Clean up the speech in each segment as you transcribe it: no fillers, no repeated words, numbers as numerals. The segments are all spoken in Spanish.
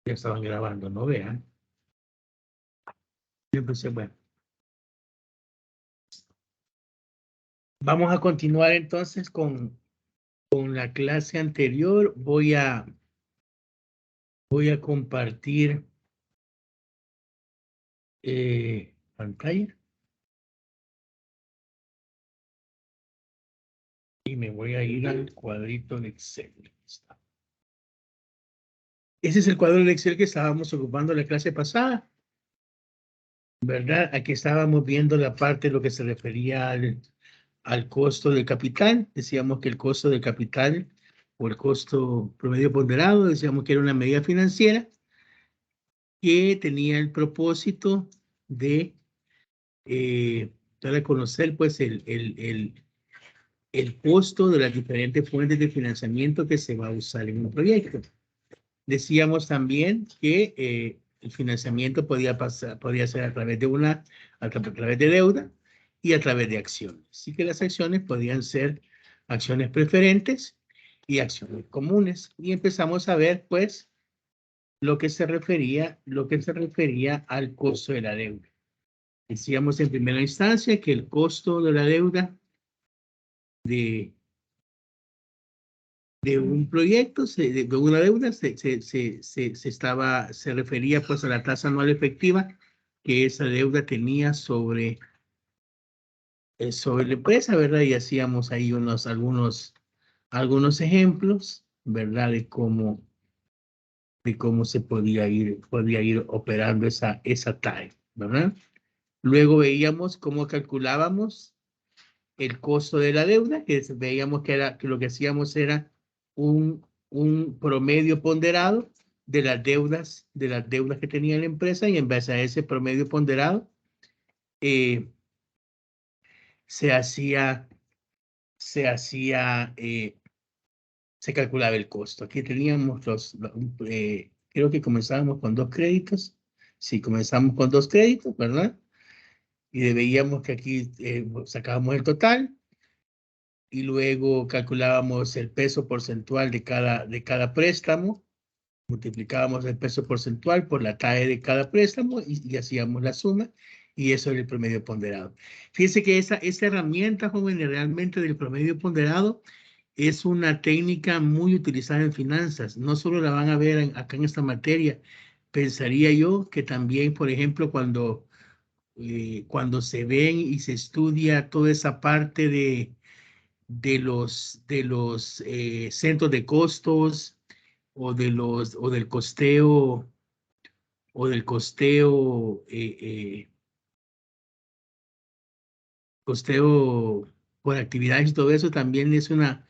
Ya estaban grabando, ¿no? Vean. Yo empecé, bueno. Vamos a continuar entonces con la clase anterior. Voy a compartir pantalla. Y me voy a ir al cuadrito de Excel. Ese es el cuadro de Excel que estábamos ocupando la clase pasada, ¿verdad? Aquí estábamos viendo la parte de lo que se refería al costo del capital. Decíamos que el costo del capital o el costo promedio ponderado, decíamos que era una medida financiera que tenía el propósito de dar a conocer pues el costo de las diferentes fuentes de financiamiento que se va a usar en un proyecto. Decíamos también que el financiamiento podía ser a través de deuda y a través de acciones. Así que las acciones podían ser acciones preferentes y acciones comunes. Y empezamos a ver, pues, lo que se refería al costo de la deuda. Decíamos en primera instancia que el costo de la deuda de un proyecto, de una deuda, se refería pues a la tasa anual efectiva que esa deuda tenía sobre la empresa, ¿verdad? Y hacíamos ahí algunos ejemplos, ¿verdad? De cómo se podía ir operando esa TAE, ¿verdad? Luego veíamos cómo calculábamos el costo de la deuda, que veíamos que lo que hacíamos era un promedio ponderado de las deudas que tenía la empresa, y en base a ese promedio ponderado se calculaba el costo. Aquí teníamos creo que comenzábamos con 2 créditos. Sí, comenzamos con 2 créditos, ¿verdad? Y veíamos que aquí sacábamos el total. Y luego calculábamos el peso porcentual de cada préstamo, multiplicábamos el peso porcentual por la TAE de cada préstamo y hacíamos la suma, y eso era el promedio ponderado. Fíjense que esa herramienta, jóvenes, realmente del promedio ponderado es una técnica muy utilizada en finanzas. No solo la van a ver acá en esta materia, pensaría yo que también, por ejemplo, cuando se ven y se estudia toda esa parte de los centros de costos o del costeo costeo por actividades y todo eso. También es una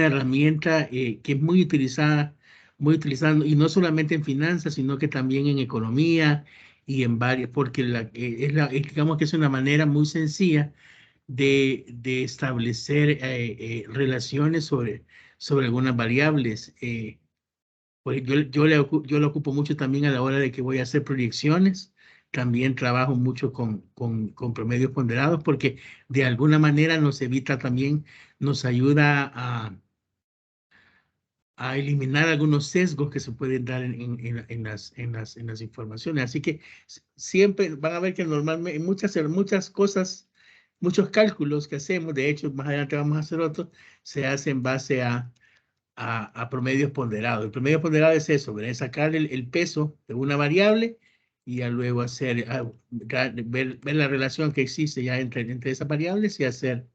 herramienta que es muy utilizada, y no solamente en finanzas, sino que también en economía y en varias, porque digamos que es una manera muy sencilla de establecer relaciones sobre algunas variables. Pues yo lo ocupo mucho también a la hora de que voy a hacer proyecciones. También trabajo mucho con promedios ponderados, porque de alguna manera nos evita también, nos ayuda a eliminar algunos sesgos que se pueden dar en las informaciones. Así que siempre van a ver que normalmente muchas cosas, muchos cálculos que hacemos, de hecho más adelante vamos a hacer otros, se hacen en base a promedios ponderados. El promedio ponderado es eso, ¿verdad? Es sacar el peso de una variable y ya luego ver la relación que existe ya entre esas variables y hacer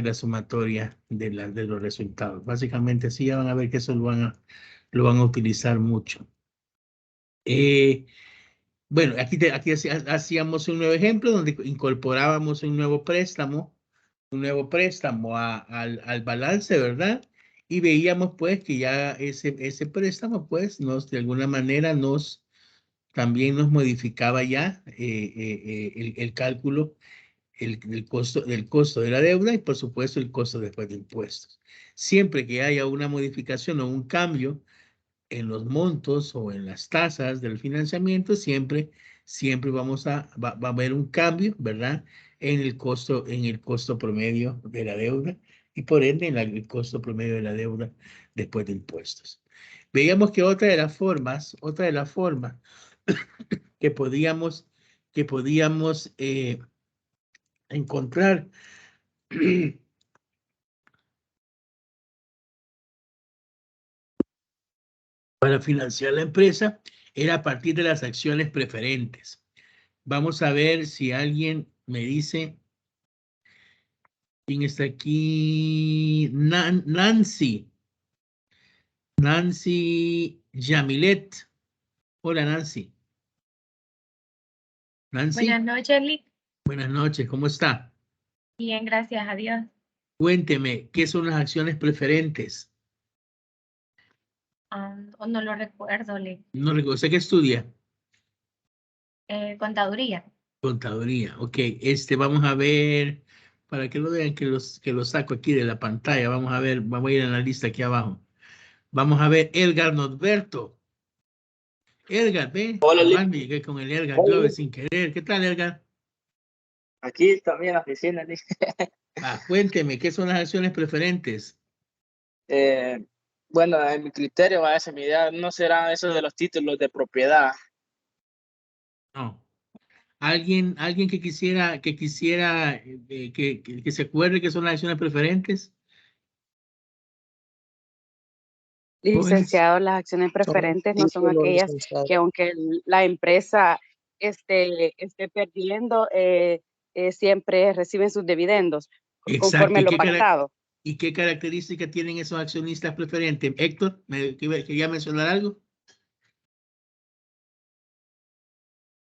la sumatoria de los resultados. Básicamente así ya van a ver que eso lo van a utilizar mucho. Bueno, aquí hacíamos un nuevo ejemplo donde incorporábamos un nuevo préstamo al balance, ¿verdad? Y veíamos pues que ya ese préstamo pues de alguna manera también nos modificaba ya el cálculo, el costo de la deuda, y por supuesto el costo después de impuestos. Siempre que haya una modificación o un cambio en los montos o en las tasas del financiamiento, siempre va a haber un cambio, ¿verdad? En el costo promedio de la deuda, y por ende el costo promedio de la deuda después de impuestos. Veíamos que otra de las formas que podíamos encontrar para financiar la empresa era a partir de las acciones preferentes. Vamos a ver si alguien me dice quién está aquí. Nancy Jamilet. Hola, Nancy. Nancy. Buenas noches, Lick. Buenas noches, ¿cómo está? Bien, gracias a Dios. Cuénteme, ¿qué son las acciones preferentes? No lo recuerdo, Lick. No recuerdo, ¿usted qué estudia? Contaduría. Contaduría, ok. Vamos a ver, para que lo vean que los saco aquí de la pantalla, vamos a ver, vamos a ir a la lista aquí abajo. Vamos a ver, Edgar Norberto. Edgar, ve, Hola, cabal, me llegué con el Edgar Hola, Glover sin querer. ¿Qué tal, Edgar? aquí también en la oficina. Cuénteme, ¿qué son las acciones preferentes? Bueno, en mi criterio, a esa mi idea, no serán esos de los títulos de propiedad. No. ¿Alguien que se acuerde que son las acciones preferentes? Jóvenes. Licenciado, las acciones preferentes no son aquellas que aunque la empresa esté perdiendo, siempre reciben sus dividendos Exacto. conforme a lo pactado. ¿Y qué características tienen esos accionistas preferentes? Héctor, ¿quería mencionar algo?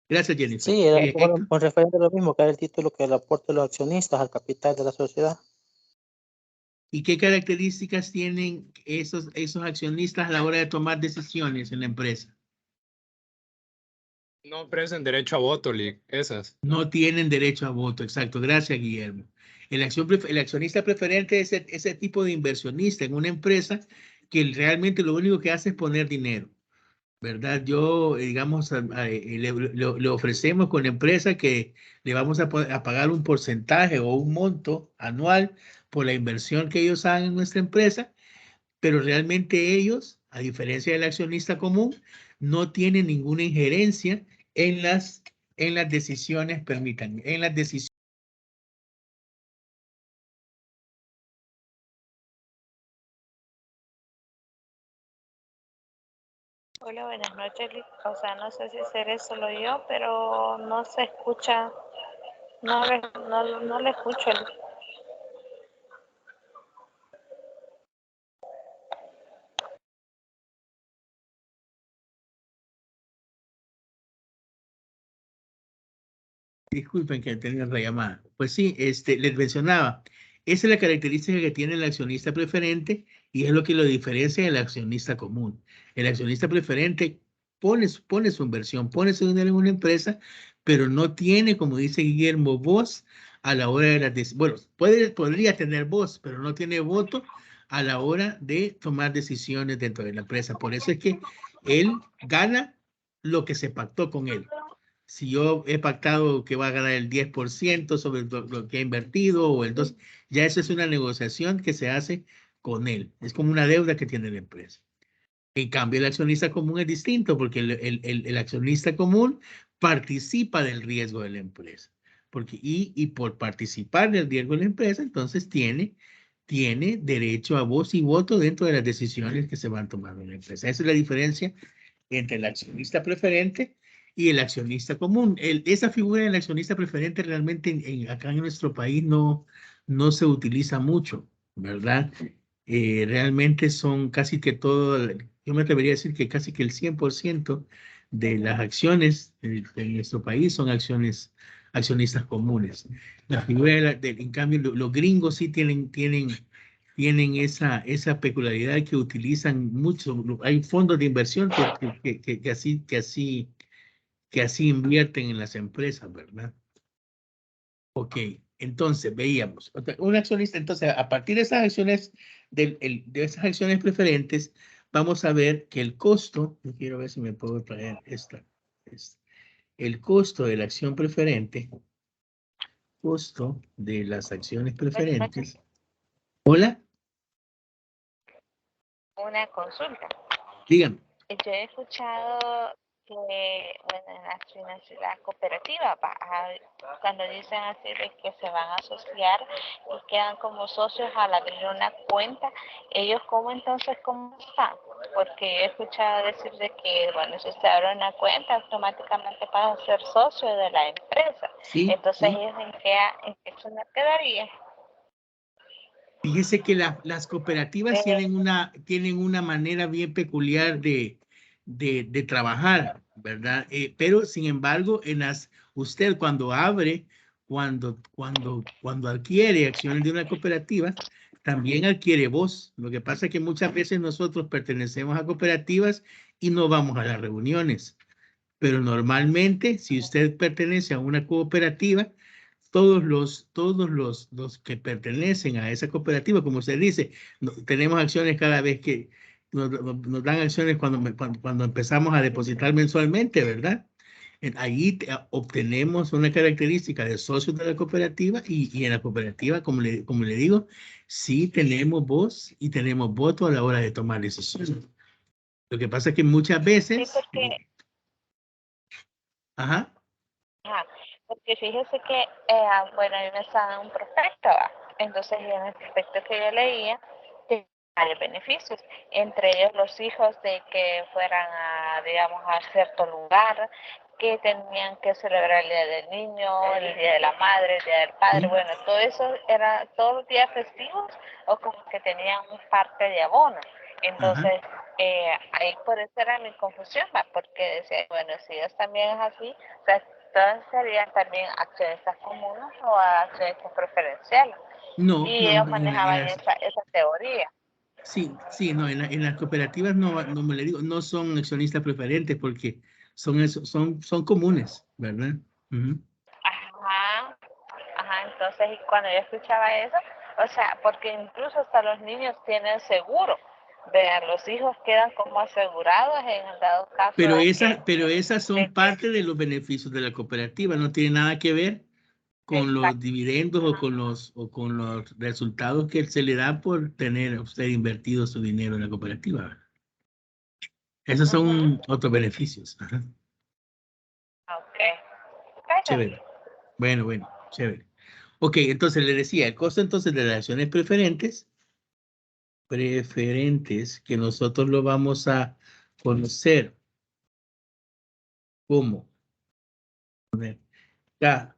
Gracias, Jennifer. Sí, con referente a lo mismo, que era el título que el aporte de los accionistas al capital de la sociedad. ¿Y qué características tienen esos accionistas a la hora de tomar decisiones en la empresa? No ofrecen derecho a voto, Lick, esas. No tienen derecho a voto, exacto. Gracias, Guillermo. El accionista preferente es ese tipo de inversionista en una empresa que realmente lo único que hace es poner dinero, ¿verdad? Yo, digamos, le ofrecemos con la empresa que le vamos a pagar un porcentaje o un monto anual por la inversión que ellos hagan en nuestra empresa, pero realmente ellos, a diferencia del accionista común, no tienen ninguna injerencia en las decisiones, en las decisiones. Hola, buenas noches, Lick. O sea, no sé si seré solo yo, pero no se escucha, no le escucho. Disculpen que tenga la llamada. Pues sí, les mencionaba, esa es la característica que tiene el accionista preferente y es lo que lo diferencia del accionista común. El accionista preferente pone su inversión, pone su dinero en una empresa, pero no tiene, como dice Guillermo, voz a la hora de las decisiones. Bueno, podría tener voz, pero no tiene voto a la hora de tomar decisiones dentro de la empresa. Por eso es que él gana lo que se pactó con él. Si yo he pactado que va a ganar el 10% sobre lo que ha invertido o el 2%, ya eso es una negociación que se hace con él. Es como una deuda que tiene la empresa. En cambio, el accionista común es distinto porque el accionista común participa del riesgo de la empresa. Y por participar del riesgo de la empresa, entonces tiene derecho a voz y voto dentro de las decisiones que se van tomando en la empresa. Esa es la diferencia entre el accionista preferente y el accionista común. Esa figura del accionista preferente realmente acá en nuestro país no se utiliza mucho, ¿verdad? Realmente son casi que todo, yo me atrevería a decir que casi que el 100% de las acciones en nuestro país son accionistas comunes. La figura en cambio, los gringos sí tienen esa peculiaridad que utilizan mucho. Hay fondos de inversión que así invierten en las empresas, ¿verdad? Ok, entonces veíamos. Un accionista, entonces a partir de esas acciones, de esas acciones preferentes, vamos a ver que el costo, yo quiero ver si me puedo traer el costo de la acción preferente, costo de las acciones preferentes. Hola, Una consulta. dígame. Yo he escuchado que, bueno, en la cooperativa, cuando dicen así de que se van a asociar y quedan como socios al abrir una cuenta, ellos cómo entonces, ¿cómo están? Porque he escuchado decir de que, bueno, si se abre una cuenta, automáticamente pasan a ser socios de la empresa. Sí, Entonces, sí. ¿ellos en qué zona quedarían? Fíjese que las cooperativas tienen una manera bien peculiar de trabajar, ¿verdad? Pero sin embargo, usted cuando abre, cuando adquiere acciones de una cooperativa, también adquiere voz. Lo que pasa es que muchas veces nosotros pertenecemos a cooperativas y no vamos a las reuniones. Pero normalmente, si usted pertenece a una cooperativa, todos los que pertenecen a esa cooperativa, como usted dice, tenemos acciones cada vez que nos dan acciones cuando empezamos a depositar mensualmente, ¿verdad? Ahí obtenemos una característica de socios de la cooperativa y en la cooperativa, como le digo, sí tenemos voz y tenemos voto a la hora de tomar decisiones. Lo que pasa es que muchas veces... Sí, porque... Ajá. Ajá, porque fíjese que, bueno, a mí me sale un prospecto, ¿va? Entonces en el prospecto que yo leía, tenía varios beneficios, entre ellos los hijos de que fueran a, digamos, a cierto lugar, que tenían que celebrar el Día del Niño, el Día de la Madre, el Día del Padre, bueno, todo eso era todos los días festivos o como que tenían un parte de abono. Entonces, ahí por eso era mi confusión, ¿va? Porque decía, bueno, si ellos también es así, o sea, entonces serían también accionistas comunes o accionistas preferenciales. No, Y no, ellos manejaban esa teoría. sí, no, en las cooperativas no me le digo, no son accionistas preferentes porque son comunes, ¿verdad? Ujú. Ajá, entonces y cuando yo escuchaba eso, o sea, porque incluso hasta los niños tienen seguro. Vean, los hijos quedan como asegurados en el dado caso Pero de esas son que parte de los beneficios de la cooperativa, no tiene nada que ver con los dividendos o con los resultados que se le da por tener usted invertido su dinero en la cooperativa, ¿verdad? Esos son otros beneficios. Ajá. Chévere. Bueno, chévere. Ok, entonces le decía, el costo entonces de las acciones preferentes, que nosotros lo vamos a conocer como K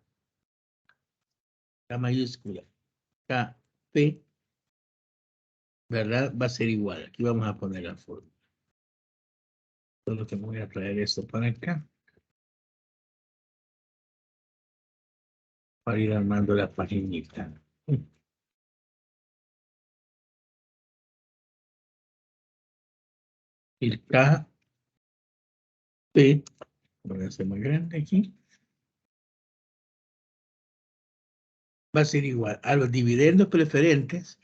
mayúscula, KP, ¿verdad? Va a ser igual. Aquí vamos a poner la fórmula. Solo que me voy a traer esto para acá. Para ir armando la paginita. El KP, voy a hacer más grande aquí. Va a ser igual a los dividendos preferentes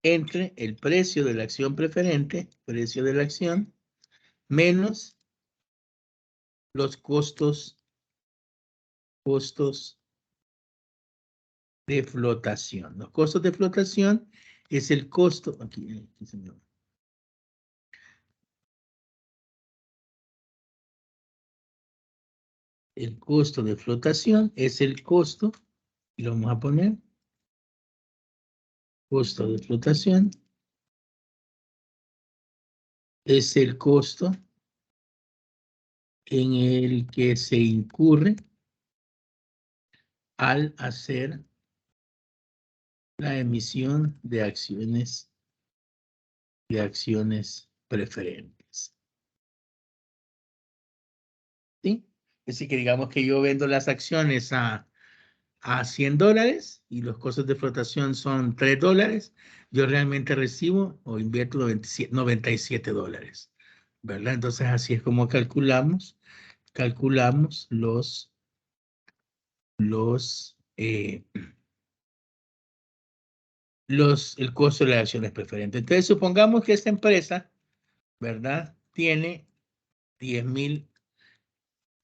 entre el precio de la acción preferente, precio de la acción, menos los costos de flotación. Los costos de flotación es el costo, aquí se me va. El costo de flotación es el costo, y lo vamos a poner, costo de flotación es el costo en el que se incurre al hacer la emisión de acciones preferentes. ¿Sí? Así que digamos que yo vendo las acciones a $100 y los costos de flotación son $3, yo realmente recibo o invierto $97, ¿verdad? Entonces así es como calculamos el costo de las acciones preferentes. Entonces supongamos que esta empresa, ¿verdad? Tiene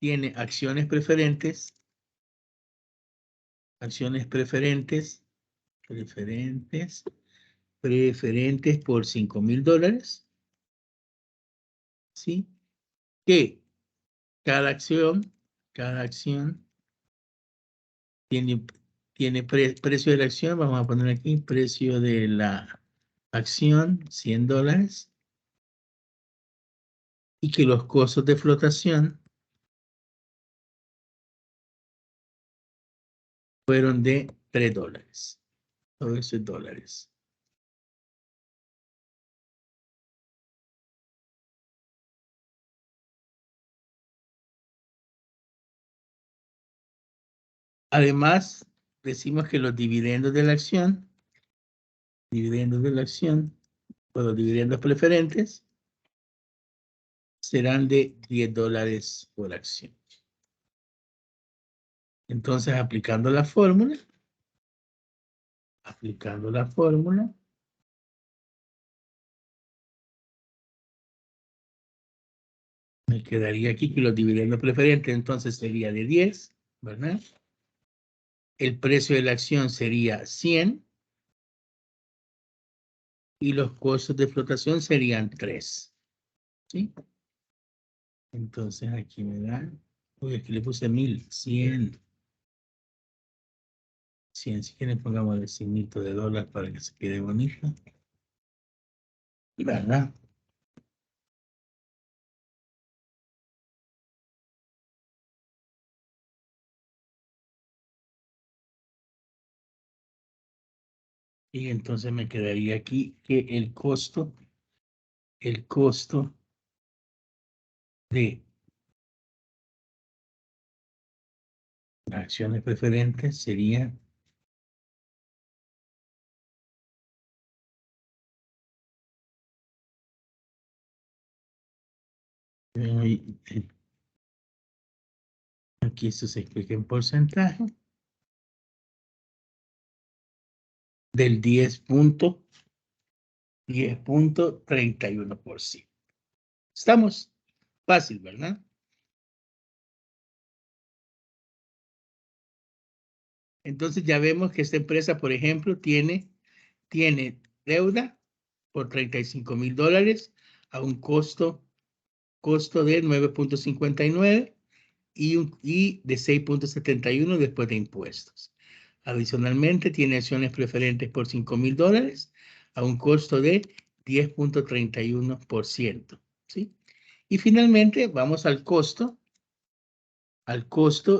tiene acciones preferentes por $5,000, ¿sí? Que cada acción tiene precio de la acción, vamos a poner aquí, precio de la acción, $100, y que los costos de flotación fueron de $3. Todo eso es dólares. Además, decimos que los dividendos de la acción, o los dividendos preferentes, serán de $10 por acción. Entonces, aplicando la fórmula, me quedaría aquí que los dividendos preferentes entonces sería de 10, ¿verdad? El precio de la acción sería 100 y los costos de flotación serían 3, ¿sí? Entonces aquí me dan, uy, aquí le puse 1000, 100, si quieren pongamos el signito de dólar para que se quede bonito, ¿verdad? Y entonces me quedaría aquí que el costo de acciones preferentes sería aquí esto se explica en porcentaje del 10.31%. Estamos fácil, ¿verdad? Entonces ya vemos que esta empresa, por ejemplo, tiene deuda por $35,000 a un costo de 9.59 y de 6.71 después de impuestos. Adicionalmente, tiene acciones preferentes por $5,000 a un costo de 10.31%, ¿sí? Y finalmente, vamos al costo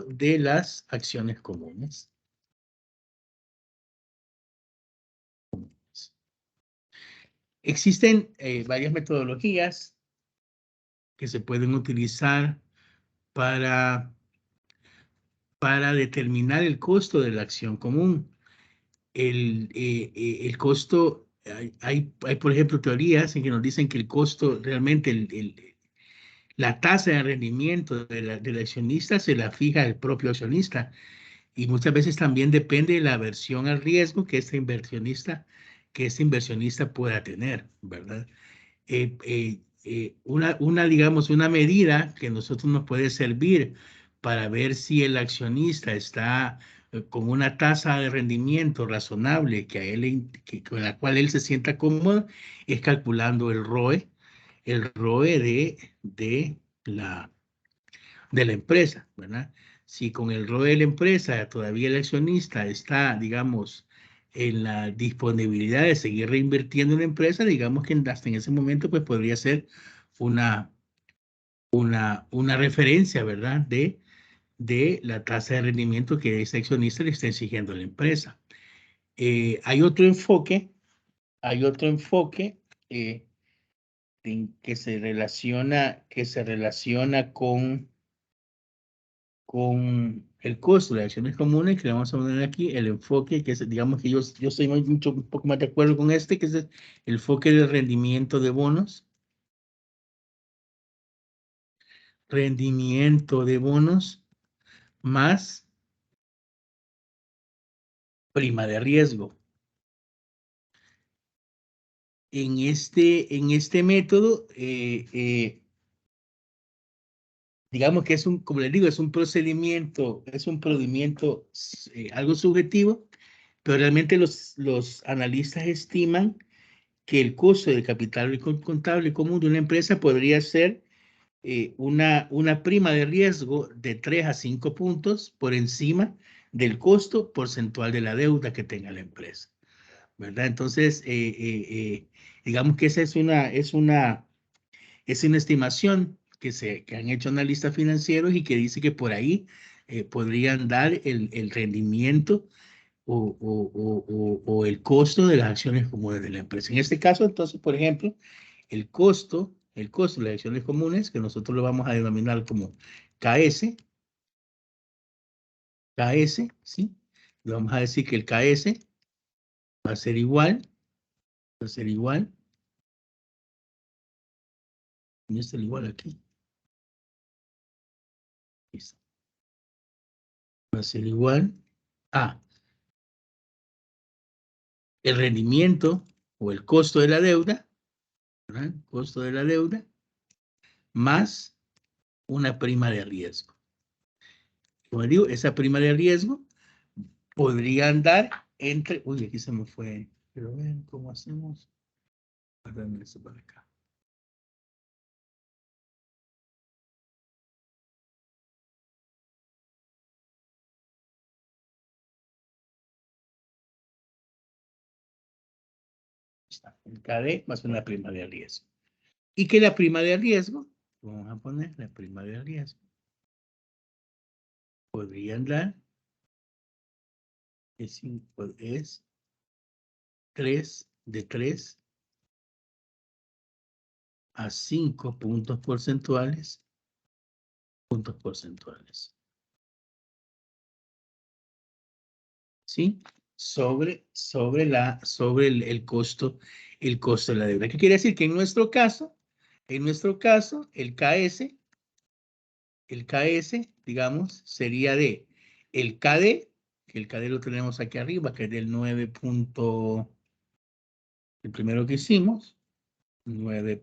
de las acciones comunes. Existen varias metodologías que se pueden utilizar para determinar el costo de la acción común. El costo, hay, por ejemplo, teorías en que nos dicen que el costo realmente, la tasa de rendimiento del accionista se la fija el propio accionista, y muchas veces también depende de la aversión al riesgo que este inversionista pueda tener, ¿verdad? Digamos, una medida que nosotros nos puede servir para ver si el accionista está con una tasa de rendimiento razonable con la cual él se sienta cómodo, es calculando el ROE de la empresa, ¿verdad? Si con el ROE de la empresa todavía el accionista está, digamos, en la disponibilidad de seguir reinvirtiendo en la empresa, digamos que hasta en ese momento pues podría ser una referencia, ¿verdad? De la tasa de rendimiento que ese accionista le está exigiendo a la empresa. Hay otro enfoque que se relaciona con el costo de acciones comunes, que le vamos a poner aquí el enfoque, que es, digamos que yo estoy un poco más de acuerdo con que es el enfoque del rendimiento de bonos. Rendimiento de bonos más prima de riesgo. En este método, digamos que es un, como les digo, es un procedimiento algo subjetivo, pero realmente los analistas estiman que el costo del capital contable común de una empresa podría ser una prima de riesgo de 3 a 5 puntos por encima del costo porcentual de la deuda que tenga la empresa, ¿verdad? Entonces, digamos que esa es una estimación que han hecho analistas financieros y que dice que por ahí podrían dar el rendimiento o el costo de las acciones comunes de la empresa. En este caso, entonces, por ejemplo, el costo de las acciones comunes, que nosotros lo vamos a denominar como KS, ¿sí? Le vamos a decir que el KS va a ser igual, y este es igual aquí. Listo. Va a ser igual a el rendimiento o el costo de la deuda, ¿verdad? Costo de la deuda, más una prima de riesgo. Como digo, esa prima de riesgo podría andar entre, uy, aquí se me fue, pero ven cómo hacemos. Guardame eso para acá. Está, el KD más una prima de riesgo. Y que la prima de riesgo, vamos a poner la prima de riesgo, podría andar, es 3 a 5 puntos porcentuales. ¿Sí? Sobre el costo de la deuda. ¿Qué quiere decir? Que en nuestro caso, el KS, digamos, sería de el KD, que el KD lo tenemos aquí arriba, que es del 9. El primero que hicimos, 9.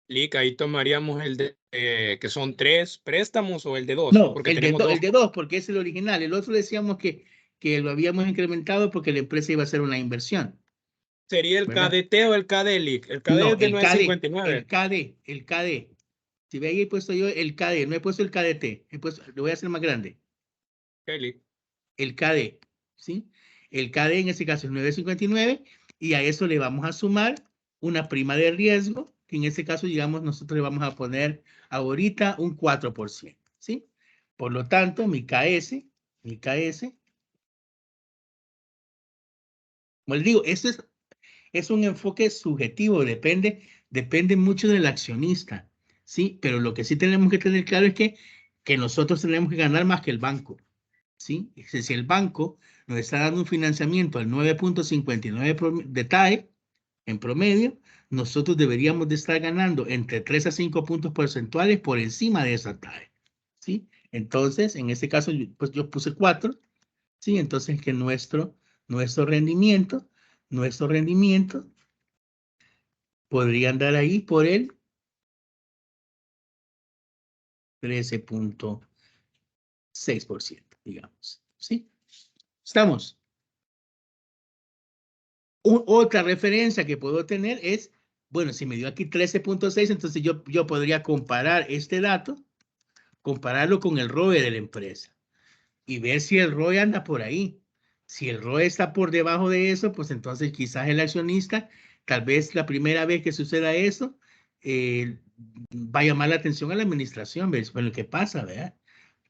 Lic, ahí tomaríamos el de que son 3 préstamos o el de 2, No, porque el tenemos dos. de 2, porque es el original. El otro decíamos que lo habíamos incrementado porque la empresa iba a hacer una inversión. ¿Sería el ¿Verdad? KDT o el KD, Lic? El KD No, es de el KD, 9.59. el KD. Si ve ahí he puesto yo el KD, no he puesto el KDT, lo voy a hacer más grande. Ok, Lic. El KD, ¿sí? El KD en este caso es 9.59 y a eso le vamos a sumar una prima de riesgo, que en este caso, digamos, nosotros le vamos a poner ahorita un 4%, ¿sí? Por lo tanto, mi KS, como les digo, esto es un enfoque subjetivo, depende mucho del accionista, ¿sí? Pero lo que sí tenemos que tener claro es que nosotros tenemos que ganar más que el banco, ¿sí? Si el banco nos está dando un financiamiento al 9.59 de TAE, en promedio, nosotros deberíamos de estar ganando entre 3 a 5 puntos porcentuales por encima de esa TAE, ¿sí? Entonces, en este caso, pues yo puse 4, ¿sí? Entonces, que nuestro rendimiento podría andar ahí por el 13.6%, digamos, ¿sí? ¿Estamos? Otra referencia que puedo tener es, bueno, si me dio aquí 13.6, entonces yo podría comparar este dato, compararlo con el ROE de la empresa y ver si el ROE anda por ahí. Si el ROE está por debajo de eso, pues entonces quizás el accionista, tal vez la primera vez que suceda eso, va a llamar la atención a la administración, ¿ves? Bueno, ¿qué pasa, verdad?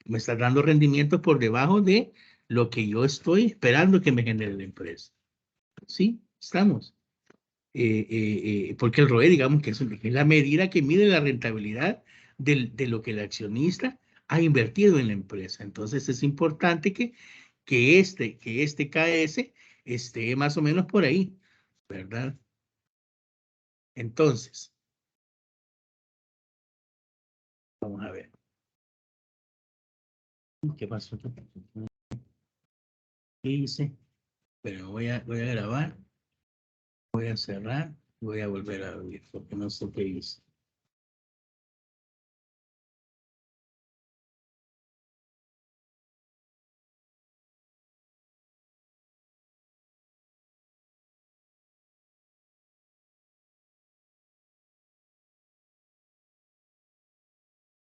Me está dando rendimientos por debajo de lo que yo estoy esperando que me genere la empresa. ¿Sí? Estamos. Porque el ROE, digamos que es la medida que mide la rentabilidad de lo que el accionista ha invertido en la empresa. Entonces es importante que este KS esté más o menos por ahí, ¿verdad? Entonces, vamos a ver. ¿Qué pasó? ¿Qué hice? Pero voy a grabar. Voy a cerrar. Voy a volver a abrir porque no sé qué hice.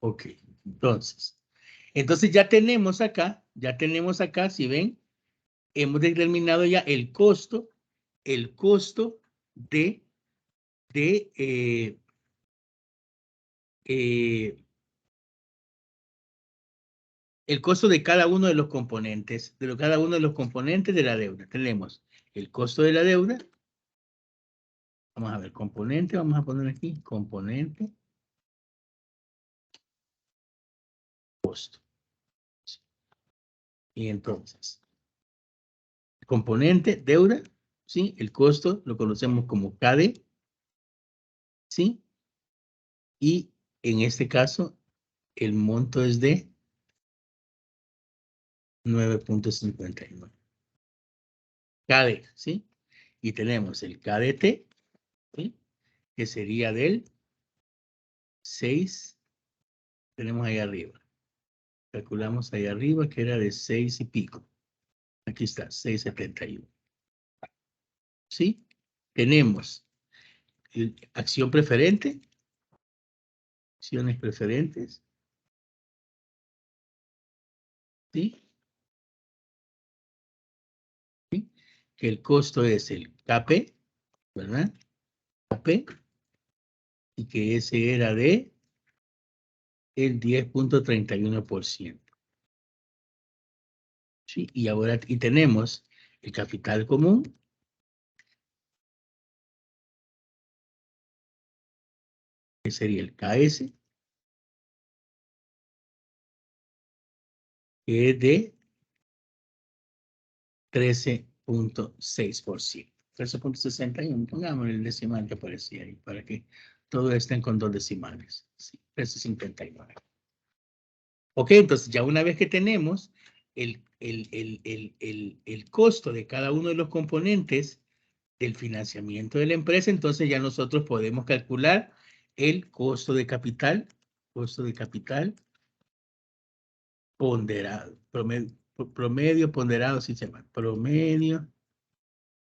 Ok, entonces ya tenemos acá, si ven, hemos determinado ya el costo de el costo de cada uno de los componentes, de la deuda. Tenemos el costo de la deuda. Vamos a ver, componente, vamos a poner aquí, componente, costo. Y entonces, componente, deuda, ¿sí? El costo lo conocemos como KD, ¿sí? Y en este caso, el monto es de 9.59. KD, ¿sí? Y tenemos el KDT, ¿sí? Que sería del 6, tenemos ahí arriba. Calculamos ahí arriba que era de 6 y pico. Aquí está, 6.71. ¿Sí? Tenemos acción preferente, acciones preferentes, ¿sí? ¿Sí? Que el costo es el KP, ¿verdad? KP, y que ese era de el 10.31%. ¿Sí? Y ahora tenemos el capital común, que sería el KS, que es de 13.6%. 13.61, pongamos el decimal que aparecía ahí, para que todos estén con dos decimales. Sí, 13.59. Ok, entonces ya una vez que tenemos el costo de cada uno de los componentes del financiamiento de la empresa, entonces ya nosotros podemos calcular el costo de capital ponderado, promedio ponderado, sí se llama, promedio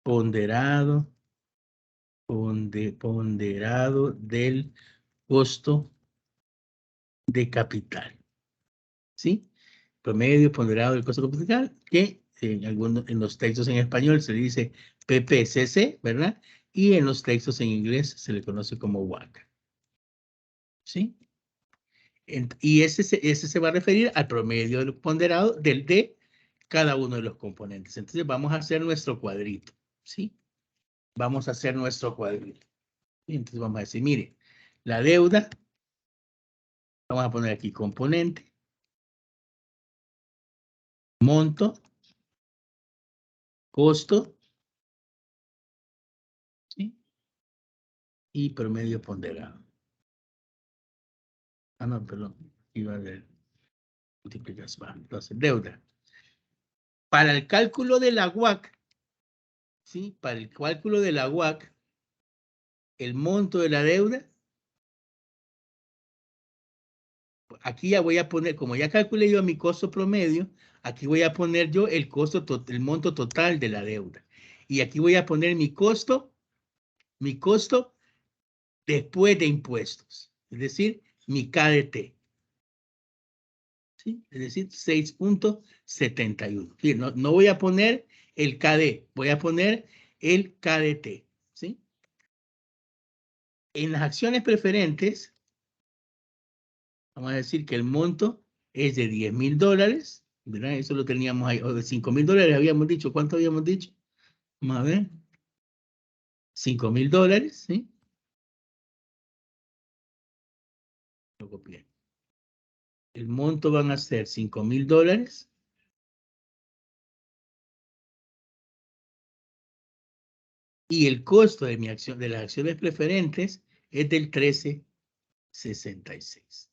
ponderado del costo de capital, ¿sí? Promedio ponderado del costo de capital, que en los textos en español se le dice PPCC, ¿verdad? Y en los textos en inglés se le conoce como WACC, ¿sí? Y ese se va a referir al promedio ponderado de cada uno de los componentes. Entonces vamos a hacer nuestro cuadrito, ¿sí? Vamos a hacer nuestro cuadrito. Y entonces vamos a decir, mire, la deuda, vamos a poner aquí componente, monto, costo, ¿sí? Y promedio ponderado. Ah, no, perdón, iba a ver multiplicación. Entonces, deuda. Para el cálculo de la WACC, ¿sí? Para el cálculo de la WACC, el monto de la deuda, aquí ya voy a poner, como ya calculé yo mi costo promedio, aquí voy a poner yo el costo, el monto total de la deuda. Y aquí voy a poner mi costo después de impuestos, es decir, mi KDT. ¿Sí? Es decir, 6.71. No, no voy a poner el KD, voy a poner el KDT. ¿Sí? En las acciones preferentes, vamos a decir que el monto es de $10,000, ¿verdad? Eso lo teníamos ahí, o de $5,000 habíamos dicho. ¿Cuánto habíamos dicho? Vamos a ver. $5,000, ¿sí? Lo copié. El monto van a ser $5,000. Y el costo de mi acción, de las acciones preferentes, es del 13.66.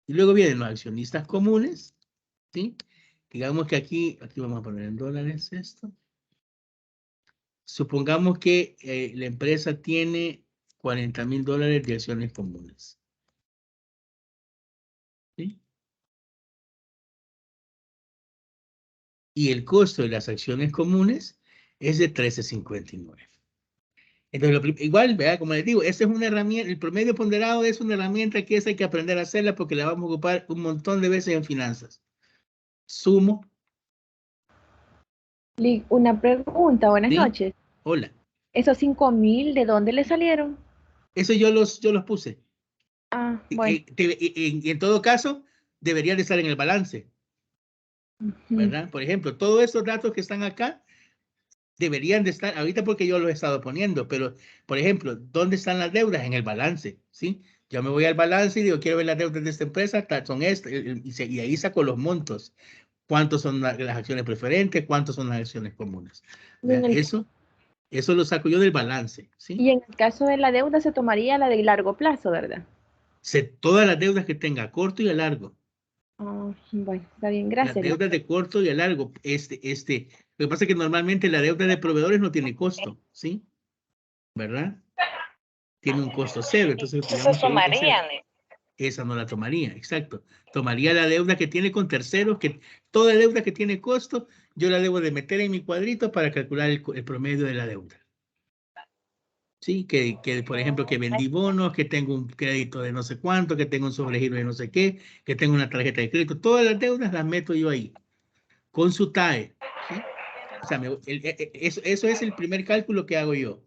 Y luego vienen los accionistas comunes, ¿sí? Digamos que aquí vamos a poner en dólares esto. Supongamos que la empresa tiene $40,000 de acciones comunes. ¿Sí? Y el costo de las acciones comunes es de $13.59. Entonces, igual, ¿verdad? Como les digo, esta es una herramienta, el promedio ponderado es una herramienta que hay que aprender a hacerla porque la vamos a ocupar un montón de veces en finanzas. Sumo. Una pregunta, buenas ¿Sí? noches. Hola. ¿Esos 5,000 de dónde le salieron? Eso yo los puse. Ah, bueno. En todo caso, deberían de estar en el balance, ¿verdad? Por ejemplo, todos estos datos que están acá deberían de estar, ahorita porque yo los he estado poniendo, pero, por ejemplo, ¿dónde están las deudas? En el balance, ¿sí? Yo me voy al balance y digo, quiero ver las deudas de esta empresa, son estas, y ahí saco los montos. ¿Cuántos son las acciones preferentes? ¿Cuántos son las acciones comunes? Eso lo saco yo del balance, ¿sí? Y en el caso de la deuda se tomaría la de largo plazo, ¿verdad? Todas las deudas que tenga, a corto y a largo. Bueno, está bien, Las gracias. deudas de corto y a largo. Lo que pasa es que normalmente la deuda de proveedores no tiene costo, ¿sí? ¿Verdad? Tiene un costo cero. Entonces, Eso sumarían. esa no la tomaría, exacto. Tomaría la deuda que tiene con terceros, que toda deuda que tiene costo, yo la debo de meter en mi cuadrito para calcular el promedio de la deuda. Sí, que por ejemplo, que vendí bonos, que tengo un crédito de no sé cuánto, que tengo un sobregiro de no sé qué, que tengo una tarjeta de crédito. Todas las deudas las meto yo ahí, con su TAE. ¿Sí? O sea, eso es el primer cálculo que hago yo.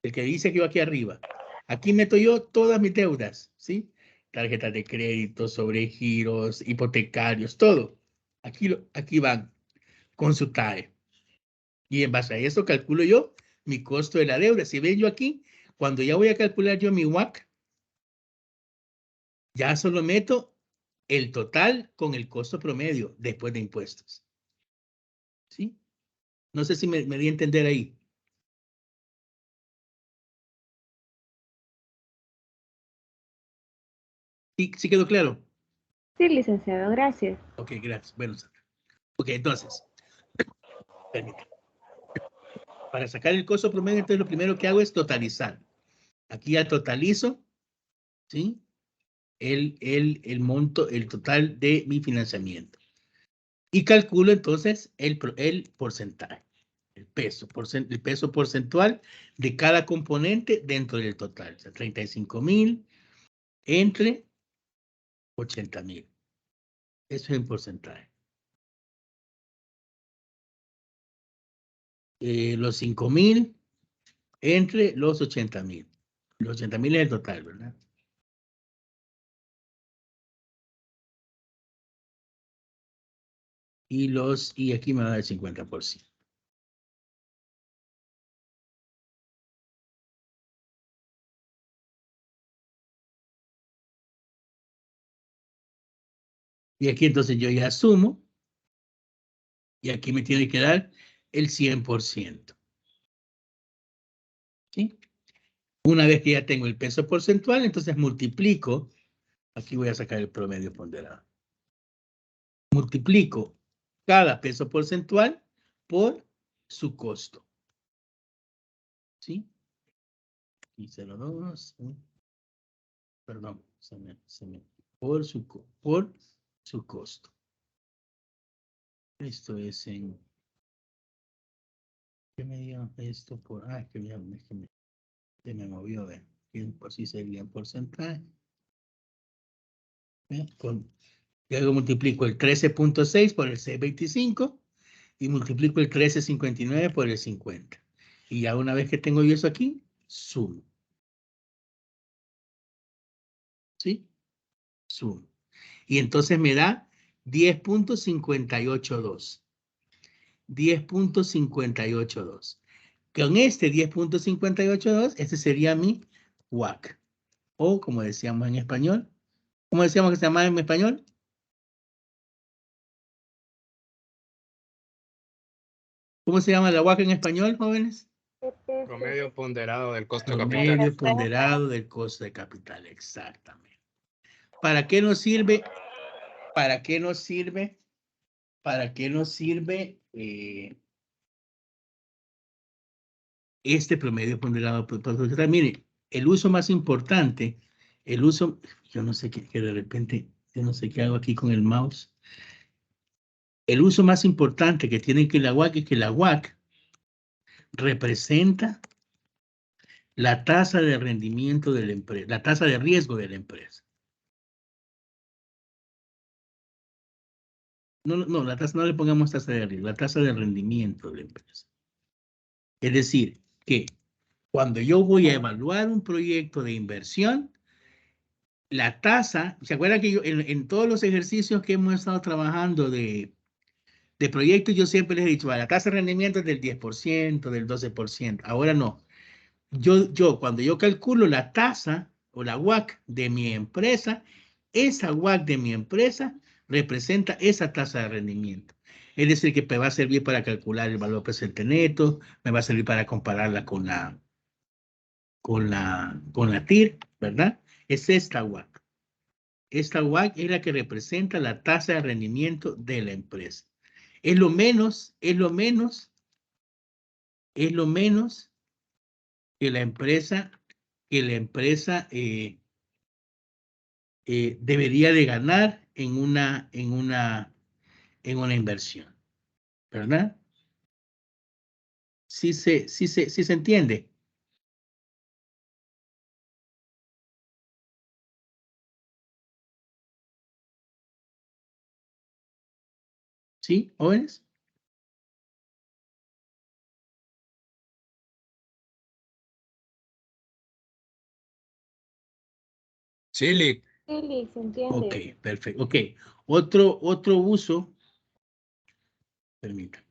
El que dice que yo aquí arriba. Aquí meto yo todas mis deudas, ¿sí? Tarjetas de crédito, sobregiros, hipotecarios, todo. Aquí van, con su TAE. Y en base a eso calculo yo mi costo de la deuda. Si ven yo aquí, cuando ya voy a calcular yo mi WACC, ya solo meto el total con el costo promedio después de impuestos. ¿Sí? No sé si me di a entender ahí. ¿Sí quedó claro? Sí, licenciado, gracias. Ok, gracias. Bueno, ok, entonces, permítame. Para sacar el costo promedio, entonces lo primero que hago es totalizar. Aquí ya totalizo, ¿sí? El monto, el total de mi financiamiento. Y calculo entonces el porcentaje, el peso porcentual de cada componente dentro del total. O sea, 35,000 entre 80,000. Eso es el porcentaje. Los 5,000 entre los 80,000. Los 80,000 es el total, ¿verdad? Y aquí me va a dar el 50%. Y aquí entonces yo ya sumo. Y aquí me tiene que dar el 100%. ¿Sí? Una vez que ya tengo el peso porcentual, entonces multiplico. Aquí voy a sacar el promedio ponderado. Multiplico cada peso porcentual por su costo. ¿Sí? Y 0,2. Perdón. Por su costo. Esto es en... ¿Qué me dio esto por...? Ah, que me movió, ¿ve? Así sería el porcentaje. Luego multiplico el 13.6 por el 6.25 y multiplico el 13.59 por el 50. Y ya una vez que tengo yo eso aquí, sumo. ¿Sí? Sumo. Y entonces me da 10.582. 10.582. Con este 10.582, este sería mi WACC. O como decíamos en español. ¿Cómo decíamos que se llamaba en español? ¿Cómo se llama la WACC en español, jóvenes? Promedio ponderado del costo de capital. Promedio ponderado del costo de capital, exactamente. ¿Para qué nos sirve? ¿Para qué nos sirve? ¿Para qué nos sirve este promedio ponderado por total. Mire, el uso más importante, yo no sé qué, que de repente, yo no sé qué hago aquí con el mouse. El uso más importante que tiene que la WACC es que la WACC representa la tasa de rendimiento de la empresa, la tasa de riesgo de la empresa. No, la tasa, no le pongamos tasa de riesgo, la tasa de rendimiento de la empresa. Es decir, que cuando yo voy a evaluar un proyecto de inversión, la tasa, ¿se acuerdan que yo en todos los ejercicios que hemos estado trabajando de proyectos, yo siempre les he dicho, la tasa de rendimiento es del 10%, del 12%. Ahora no. Cuando yo calculo la tasa o la WACC de mi empresa, esa WACC de mi empresa representa esa tasa de rendimiento. Es decir, que me va a servir para calcular el valor presente neto, me va a servir para compararla con la TIR, ¿verdad? Es esta WACC. Esta WACC es la que representa la tasa de rendimiento de la empresa. Es lo menos que la empresa debería de ganar en una inversión, ¿verdad? Sí se entiende. ¿Sí, jóvenes? Sí, Lick. Sí, se entiende. Ok, perfecto. Ok, otro uso. Permítame.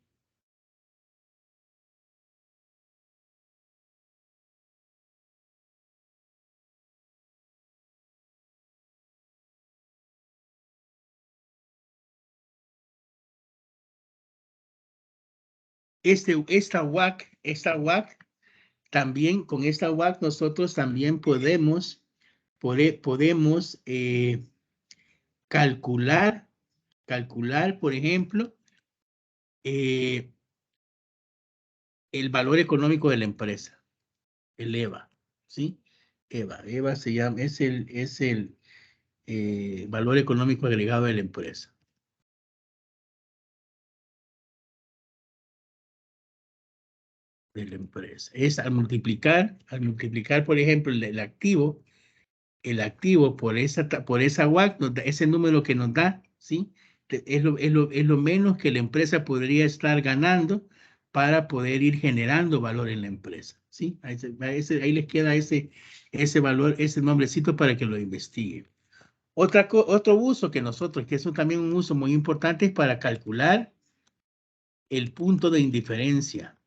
Esta WACC, también con esta WACC nosotros también podemos calcular, por ejemplo, el valor económico de la empresa, el EVA, ¿sí? EVA se llama, es el valor económico agregado de la empresa. Es al multiplicar, por ejemplo, el activo por esa WACC, ese número que nos da, ¿sí? Es lo menos que la empresa podría estar ganando para poder ir generando valor en la empresa, ¿sí? Ahí les queda ese valor, ese nombrecito para que lo investiguen. Otro uso que es también un uso muy importante, es para calcular el punto de indiferencia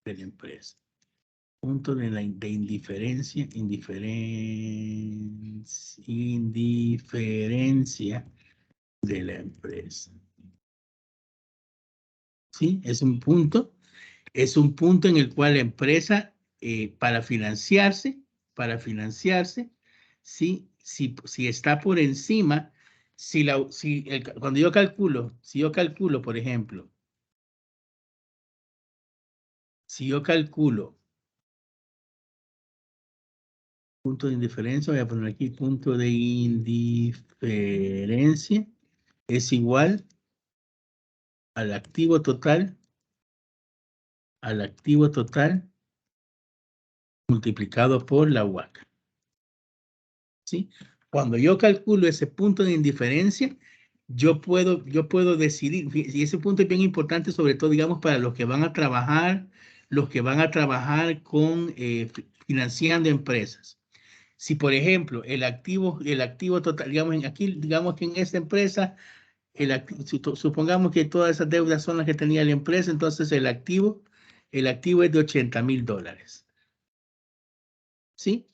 de la empresa. Punto de indiferencia de la empresa. ¿Sí? Es un punto en el cual la empresa, para financiarse, ¿sí? Si está por encima, cuando yo calculo, por ejemplo, punto de indiferencia, voy a poner aquí punto de indiferencia, es igual al activo total multiplicado por la WACC. ¿Sí? Cuando yo calculo ese punto de indiferencia, yo puedo decidir, y ese punto es bien importante, sobre todo, digamos, para los que van a trabajar con financiando empresas. Si, por ejemplo, el activo total, digamos que en esta empresa, supongamos que todas esas deudas son las que tenía la empresa, entonces el activo es de $80,000. ¿Sí?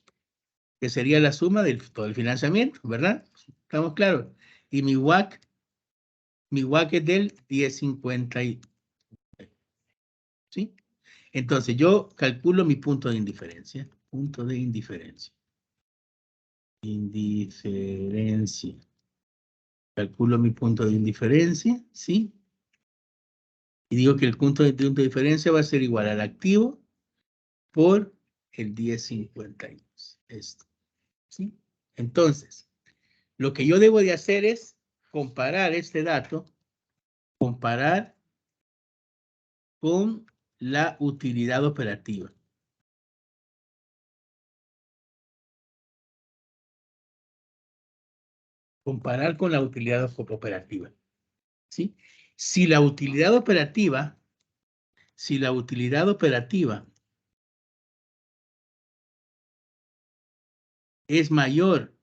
Que sería la suma de todo el financiamiento, ¿verdad? ¿Estamos claros? Y mi WACC es del 1050. ¿Sí? Entonces yo calculo mi punto de indiferencia. Calculo mi punto de indiferencia, ¿sí? Y digo que el punto de diferencia va a ser igual al activo por el 1052. Esto. ¿Sí? Entonces, lo que yo debo de hacer es comparar este dato, comparar con la utilidad operativa. Comparar con la utilidad operativa. ¿Sí? Si la utilidad operativa es mayor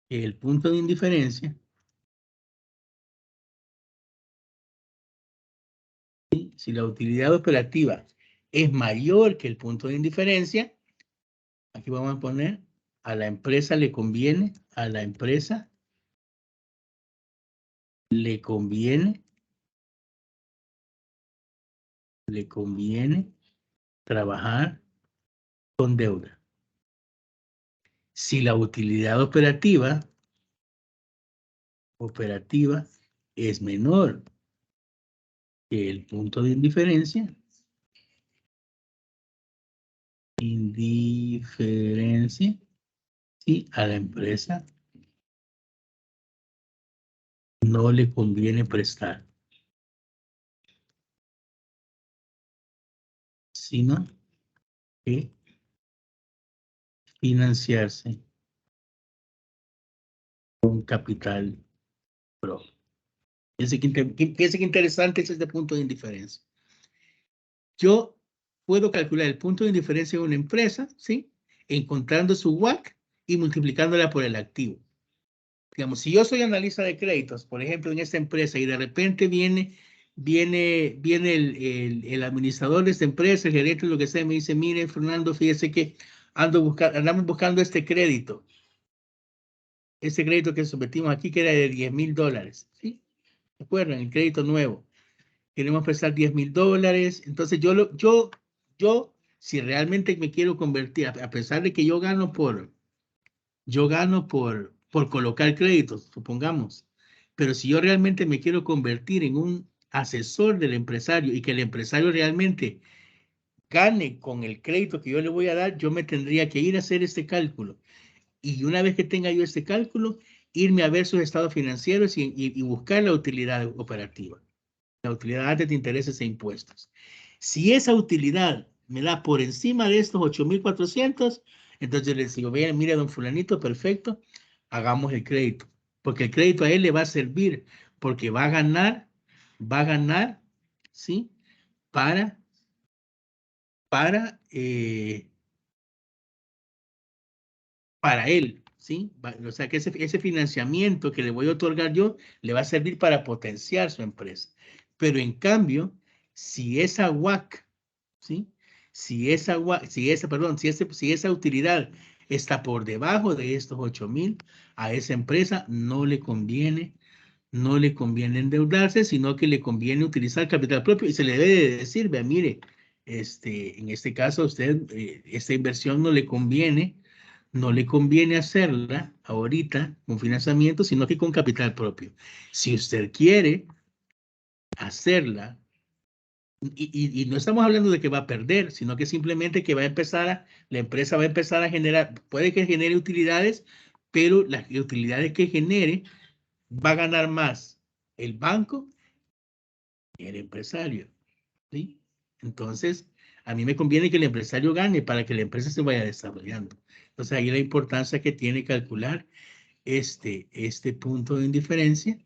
que el punto de indiferencia, ¿sí? Si la utilidad operativa es mayor que el punto de indiferencia, aquí vamos a poner, a la empresa le conviene, le conviene trabajar con deuda. Si la utilidad operativa es menor que el punto de indiferencia, ¿sí? A la empresa no le conviene prestar, sino que financiarse con capital propio. Piense que interesante es este punto de indiferencia. Yo puedo calcular el punto de indiferencia de una empresa, ¿sí? Encontrando su WACC y multiplicándola por el activo. Digamos, si yo soy analista de créditos, por ejemplo, en esta empresa, y de repente viene el administrador de esta empresa, el gerente, lo que sea, me dice, mire, Fernando, fíjese que andamos buscando este crédito que sometimos aquí, que era de $10,000, ¿sí? ¿Se acuerdan? El crédito nuevo. Queremos prestar $10,000. Entonces, yo, si realmente me quiero convertir, a pesar de que yo gano por colocar créditos, supongamos, pero si yo realmente me quiero convertir en un asesor del empresario y que el empresario realmente gane con el crédito que yo le voy a dar, yo me tendría que ir a hacer este cálculo. Y una vez que tenga yo este cálculo, irme a ver sus estados financieros y buscar la utilidad operativa. La utilidad antes de intereses e impuestos. Si esa utilidad me da por encima de estos 8,400, entonces les digo, vean, mire, don fulanito, perfecto, hagamos el crédito. Porque el crédito a él le va a servir, porque va a ganar, ¿sí? Para él, ¿sí? O sea, que ese financiamiento que le voy a otorgar yo le va a servir para potenciar su empresa. Pero en cambio, si esa WACC, ¿sí? Si esa utilidad está por debajo de estos 8,000, a esa empresa no le conviene endeudarse, sino que le conviene utilizar capital propio y se le debe de decir, vea, mire, en este caso a usted, esta inversión no le conviene hacerla ahorita con financiamiento, sino que con capital propio. Si usted quiere hacerla, y no estamos hablando de que va a perder, sino que simplemente que la empresa va a empezar a generar, puede que genere utilidades, pero las utilidades que genere va a ganar más el banco que el empresario, ¿sí? Entonces, a mí me conviene que el empresario gane para que la empresa se vaya desarrollando. Entonces, ahí la importancia que tiene calcular este punto de indiferencia,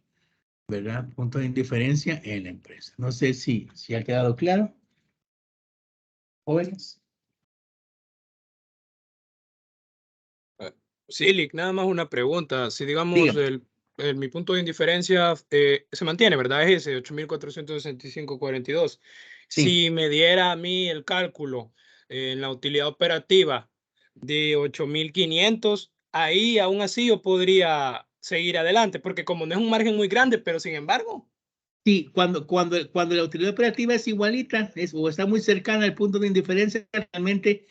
¿verdad? Punto de indiferencia en la empresa. No sé si ha quedado claro. Jóvenes. Sí, nada más una pregunta. Si digamos Dígame. mi punto de indiferencia se mantiene, ¿verdad? Es ese 8,465,42. Sí. Si me diera a mí el cálculo en la utilidad operativa de 8,500, ahí aún así yo podría seguir adelante, porque como no es un margen muy grande, pero sin embargo. Sí, cuando la utilidad operativa es igualita o está muy cercana al punto de indiferencia, realmente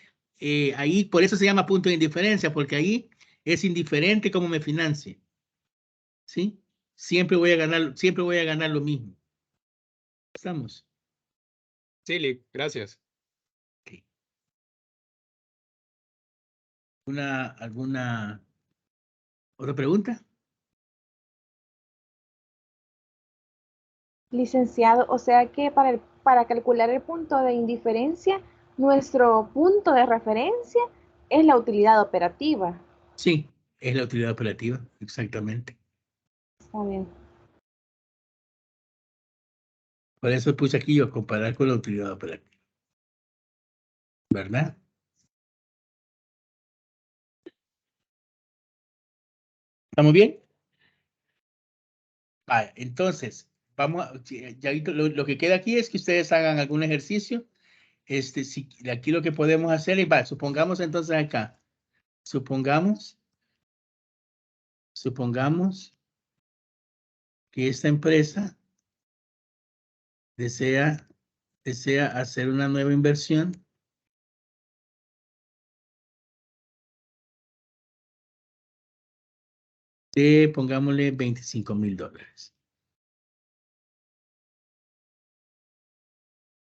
ahí, por eso se llama punto de indiferencia, porque ahí es indiferente cómo me financie. ¿Sí? Siempre voy a ganar lo mismo. ¿Estamos? Sí, gracias. ¿Alguna otra pregunta? Licenciado, o sea que para calcular el punto de indiferencia, nuestro punto de referencia es la utilidad operativa. Sí, es la utilidad operativa, exactamente. Está bien. Por eso puse aquí yo comparar con la utilidad operativa. ¿Verdad? ¿Estamos bien? Vale, entonces, vamos a, ya lo que queda aquí es que ustedes hagan algún ejercicio. Si, aquí lo que podemos hacer es, vale, supongamos entonces acá, supongamos que esta empresa desea hacer una nueva inversión de, pongámosle, $25,000.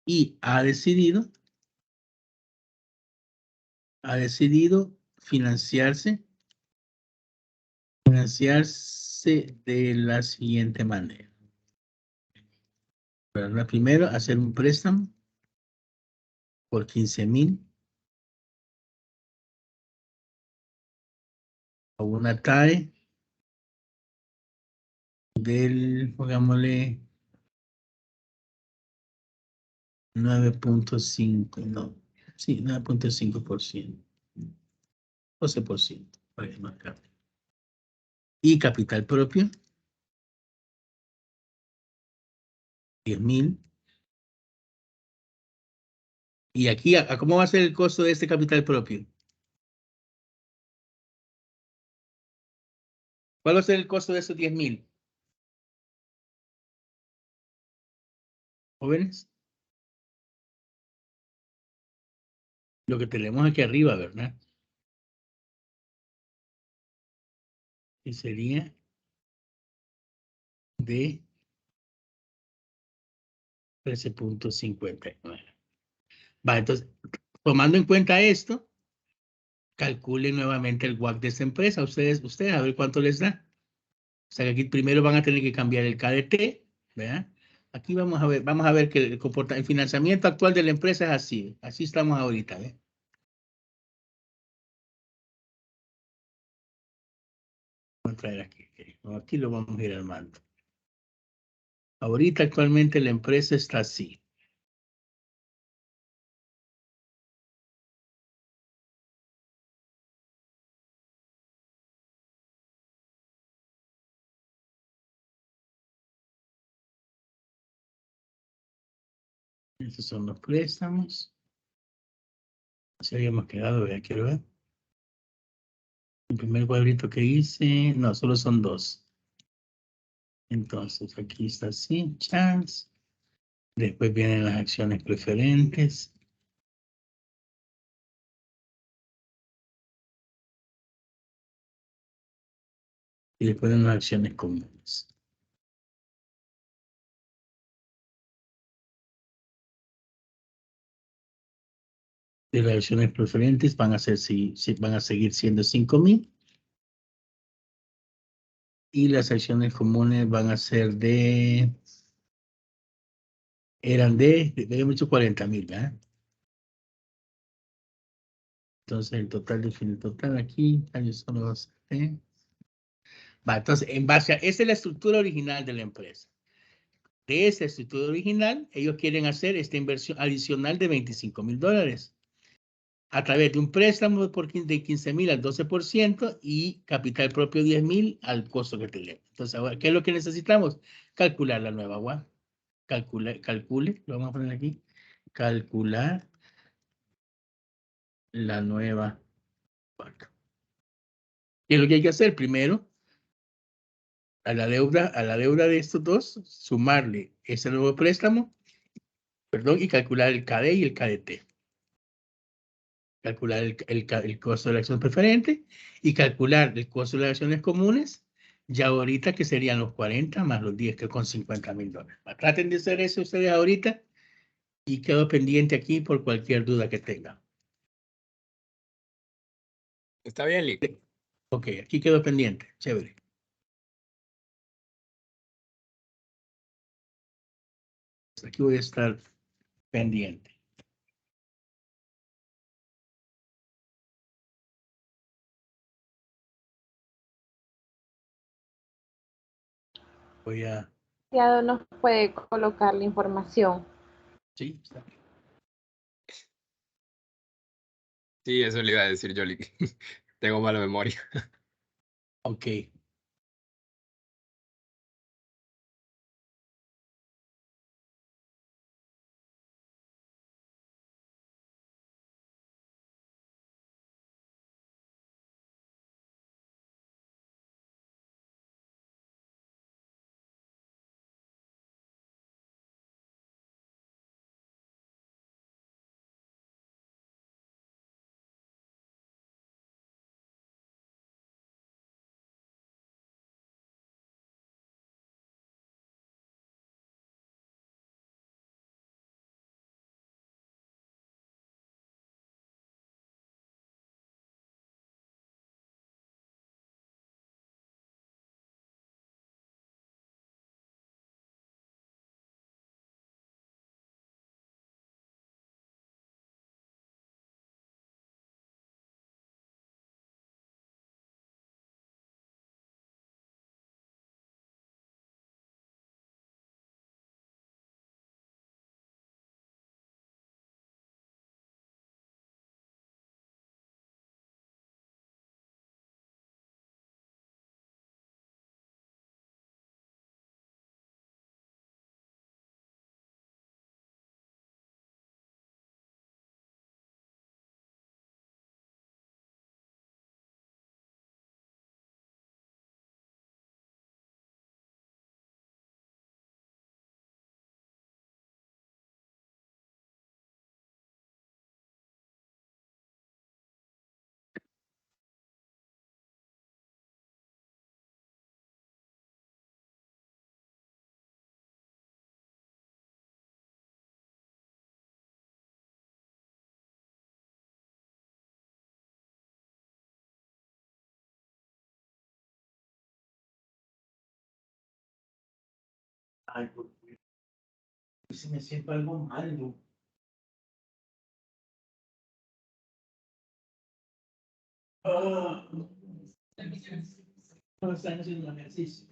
Y ha decidido financiarse de la siguiente manera. ¿Verdad? Primero, hacer un préstamo por 15,000 o una TAE del, pongámosle, 9.5, no, sí, 9.5%, 12%, para marcar. Y capital propio, 10,000. Y aquí, ¿cómo va a ser el costo de este capital propio? ¿Cuál va a ser el costo de esos 10,000? Jóvenes. Lo que tenemos aquí arriba, ¿verdad? Y sería de 13.59. Va, entonces, tomando en cuenta esto, calculen nuevamente el WACC de esta empresa. Ustedes a ver cuánto les da. O sea que aquí primero van a tener que cambiar el KDT, ¿verdad? Aquí vamos a ver que el financiamiento actual de la empresa es así. Así estamos ahorita, ¿eh? Vamos a traer aquí. Aquí lo vamos a ir armando. Ahorita actualmente la empresa está así. Estos son los préstamos. Así habíamos quedado, ¿verdad? Quiero ver. El primer cuadrito que hice, no, solo son dos. Entonces, aquí está así, chance. Después vienen las acciones preferentes. Y después vienen las acciones comunes. De las acciones preferentes van a seguir siendo 5,000. Y las acciones comunes van a ser habíamos dicho 40,000, ¿verdad? Entonces el total aquí, solo va a ser, va, entonces en base a, esa es la estructura original de la empresa. De esa estructura original, ellos quieren hacer esta inversión adicional de $25,000 a través de un préstamo de 15,000 al 12% y capital propio 10,000 al costo que tenemos. Entonces, ahora, ¿qué es lo que necesitamos? Calcular la nueva WACC. Calcule, lo vamos a poner aquí. Calcular la nueva WACC. ¿Qué es lo que hay que hacer? Primero, a la deuda de estos dos, sumarle ese nuevo préstamo, perdón, y calcular el KD y el KDT. Calcular el costo de la acción preferente y calcular el costo de las acciones comunes, ya ahorita que serían los 40 más los 10, que con $50,000. Traten de hacer eso ustedes ahorita y quedo pendiente aquí por cualquier duda que tengan. Está bien, Lick. Ok, aquí quedó pendiente. Chévere. Aquí voy a estar pendiente. Voy a... Ya nos puede colocar la información. Sí, está bien. Sí, eso le iba a decir yo, Lick. Tengo mala memoria. Ok. Ay, por Dios. Si me siento algo malo. Ah. No están haciendo ejercicio.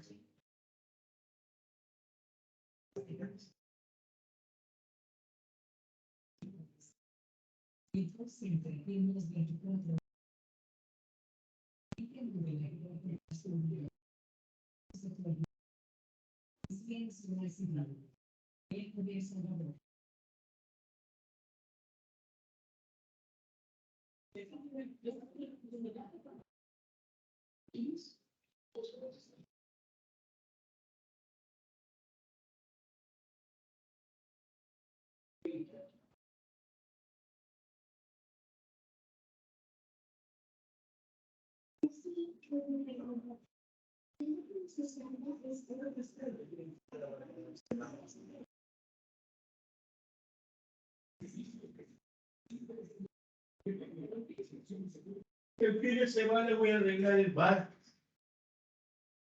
El fin de semana voy a arreglar el bar.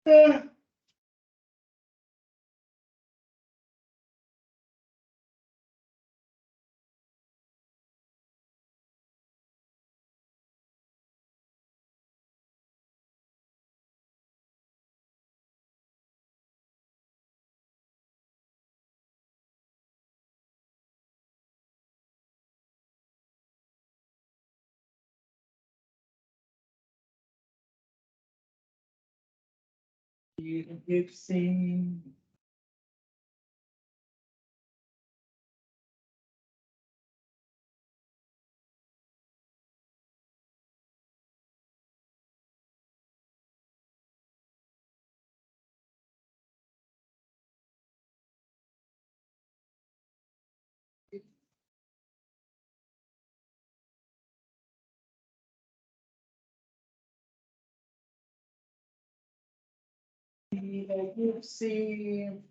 Ah. Gibson. Gibson.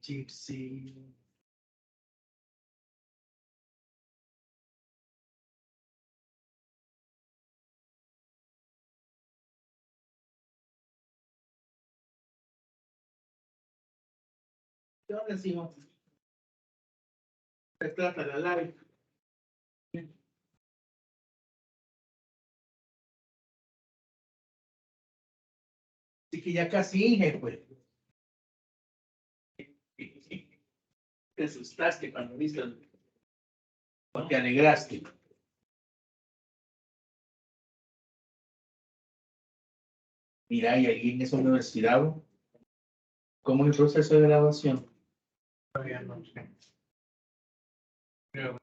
Gypsy. ¿Qué onda, Simón? Se trata la live. Así que ya casi Inge, pues. Te asustaste cuando viste, cuando te alegraste. Mira, ¿y alguien en esa universidad? ¿Cómo es el proceso de graduación? Todavía no sé. Pero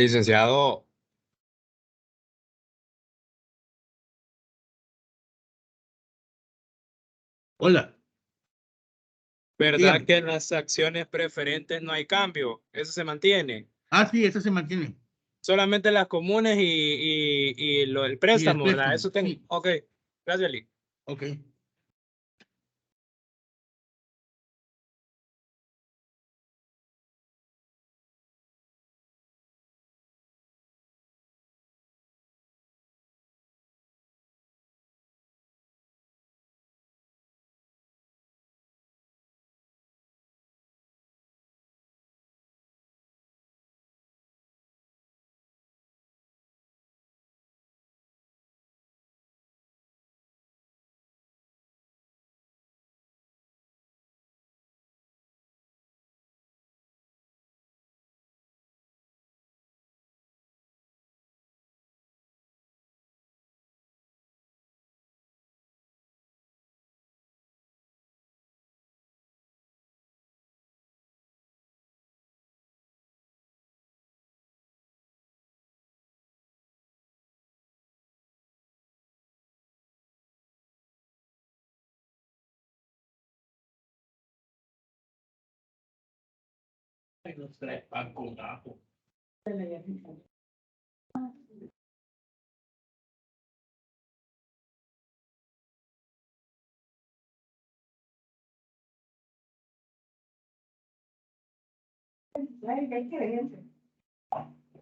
Licenciado, hola, ¿verdad dígame. que en las acciones preferentes no hay cambio? Eso se mantiene. Ah, sí, eso se mantiene. Solamente las comunes y lo del Y el préstamo, ¿verdad? préstamo, Eso tengo. sí. Ok, gracias, Lee. Ok. Ay, nos trae pan con ajo.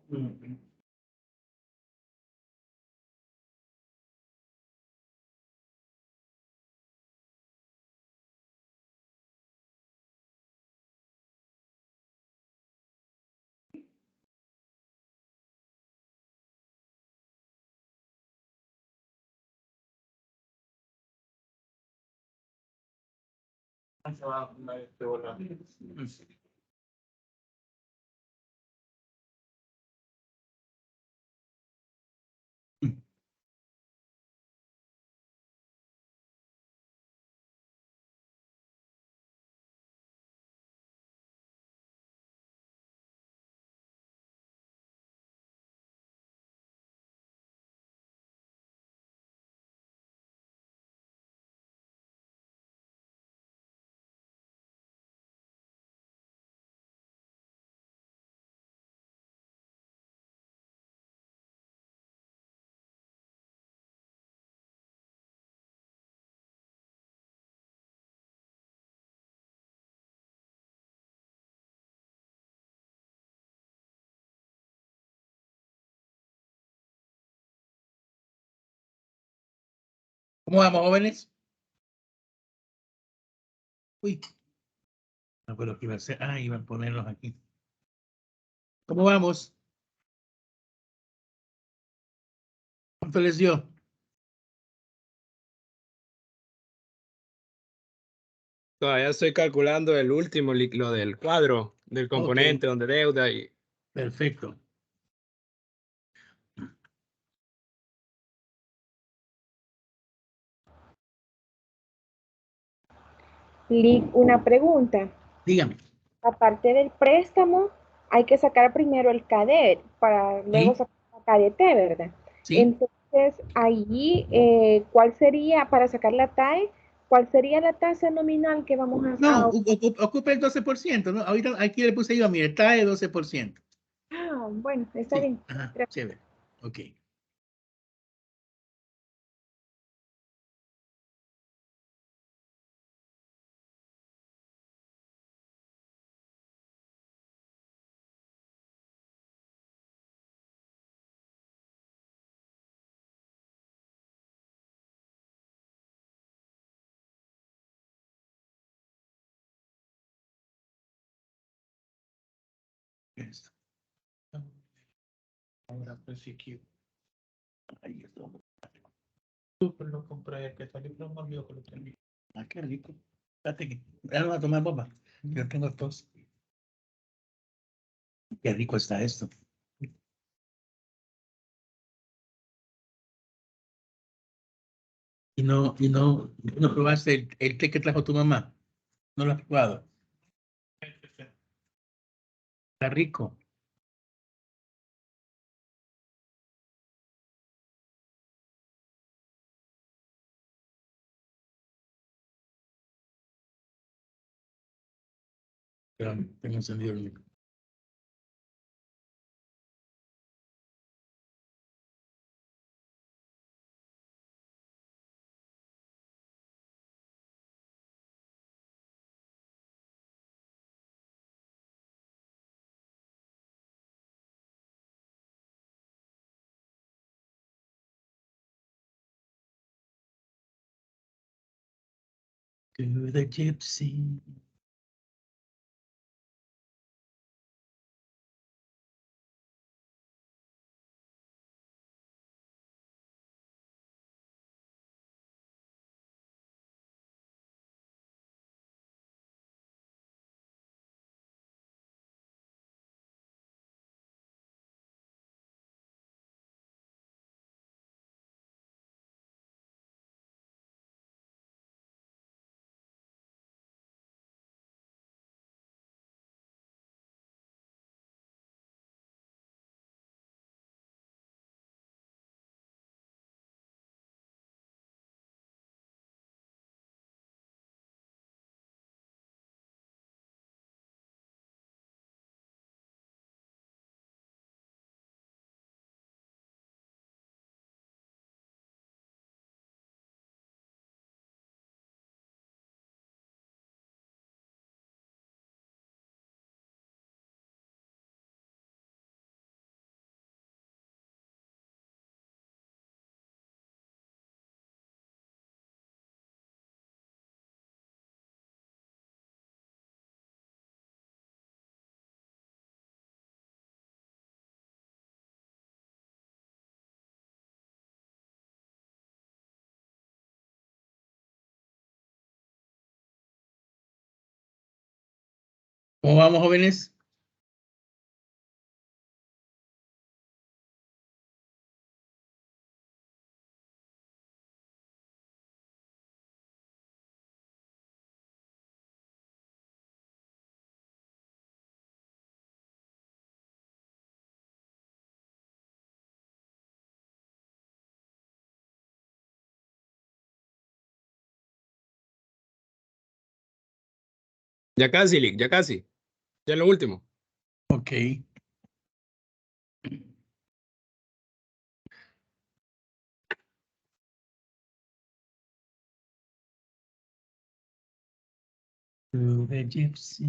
Mm. ¿Cómo vamos, jóvenes? Uy, no fue lo que iba a hacer. Ah, iban a ponerlos aquí. ¿Cómo vamos? ¿Cuánto les dio? Todavía estoy calculando el último, lo del cuadro, del componente, donde deuda y... Perfecto. Lick, una pregunta. Dígame. Aparte del préstamo, hay que sacar primero el CADET para luego Sí. sacar la KDT, ¿verdad? Sí. Entonces, allí, ¿cuál sería, para sacar la TAE, cuál sería la tasa nominal que vamos a... No, ocupa el 12%, ¿no? Ahorita aquí le puse yo, mire, está de 12%. Ah, bueno, está Sí, bien. ajá, chévere. Ok. Esto. Ahora pues sí que ahí está. Súper lo compré, que salió, pero me olvidó que lo tenía. Ah, qué rico. Espérate que ya no va a tomar bomba. Yo tengo tos. Qué rico está esto. No probaste el té que trajo tu mamá. No lo has probado. Está rico. Pero tengo encendido el micro. To the gypsy. ¿Cómo vamos, jóvenes? Ya casi, Lick, ya casi. Ya es lo último. Ok. The Gypsy.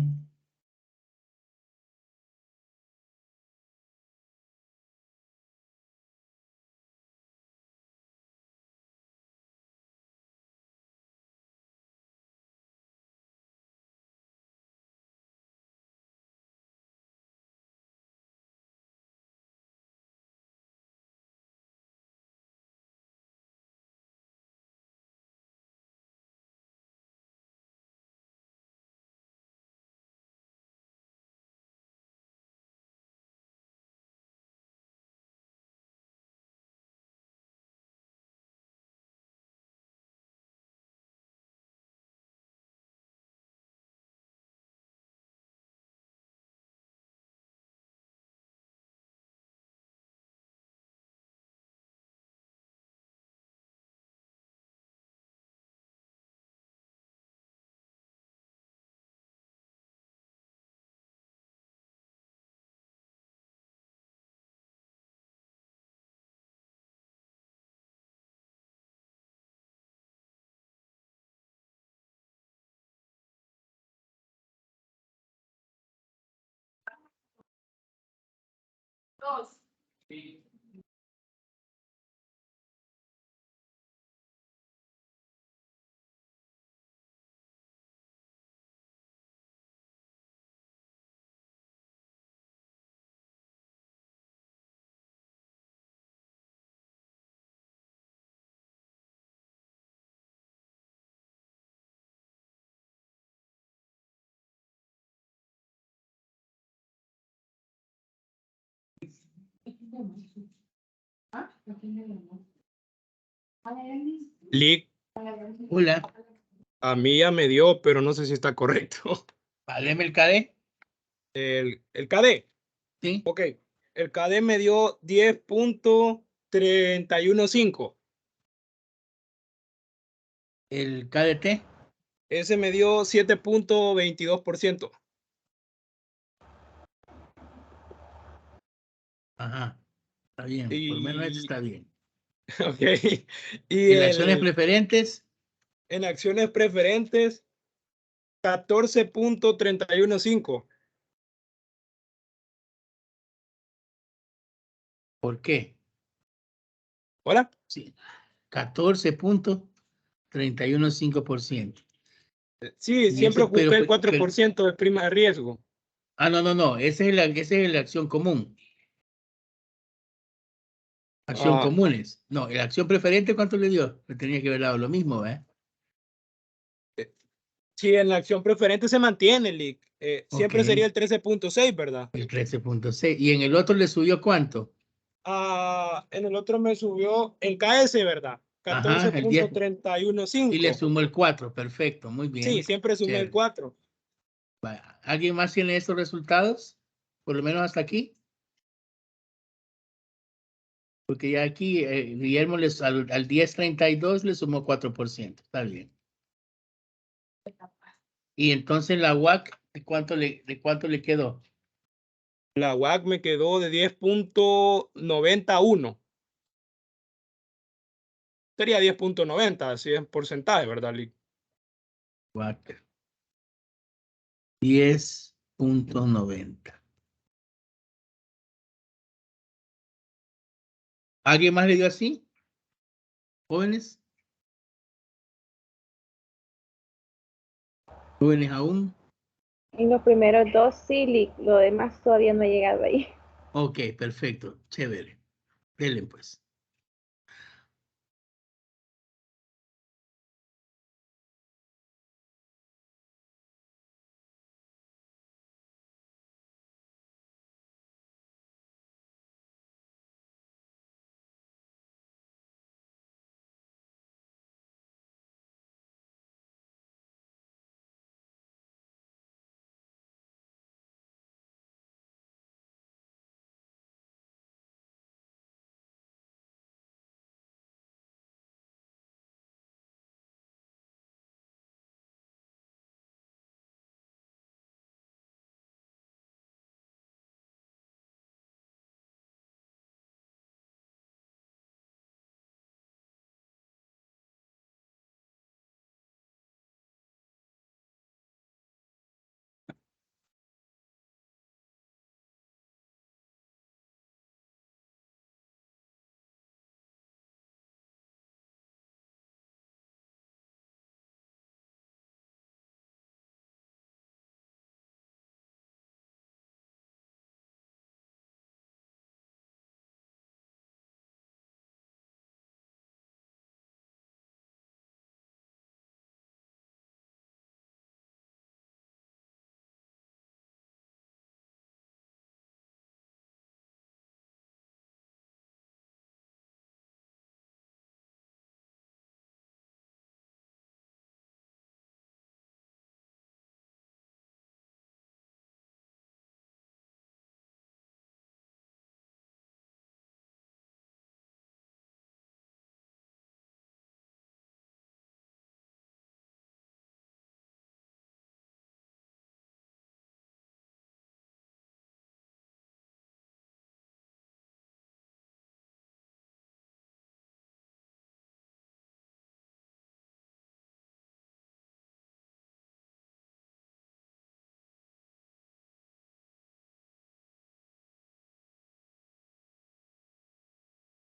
Lick, Hola. a mí ya me dio, pero no sé si está correcto. Váleme el KD. El KD. Sí. Ok. El KD me dio 10.315. El KDT. Ese me dio 7.22%. Ajá. Está bien. Por lo menos esto Y, está bien. ok. Y ¿Y las acciones preferentes? en acciones preferentes, 14.315. ¿Por qué? ¿Hola? Sí. 14.315%. Sí, Y siempre eso, busqué el 4% de prima de riesgo. no. Esa es la acción común. Acción comunes. No, la acción preferente, ¿cuánto le dio? Le tenía que haber dado lo mismo, ¿eh? Sí, en la acción preferente se mantiene, Lick. Siempre Ok. sería el 13.6, ¿verdad? El 13.6. ¿Y en el otro le subió cuánto? En el otro me subió el KS, ¿verdad? Ajá, el 10. Y le 14.315. sumó el 4. Perfecto, muy Sí, bien. siempre sumé el Chévere. 4. Vaya. ¿Alguien más tiene estos resultados? Por lo menos hasta aquí. Porque ya aquí Guillermo al 10.32 le sumó 4%. Está bien. Y entonces la WAC, de cuánto le quedó? La WAC me quedó de 10.91. Sería 10.90, así es porcentaje, ¿verdad, Lick? WAC 10.90. ¿Alguien más le dio así? ¿Jóvenes? ¿Jóvenes aún? En los primeros dos sí, lo demás todavía no he llegado ahí. Ok, perfecto. Chévere. Denle pues.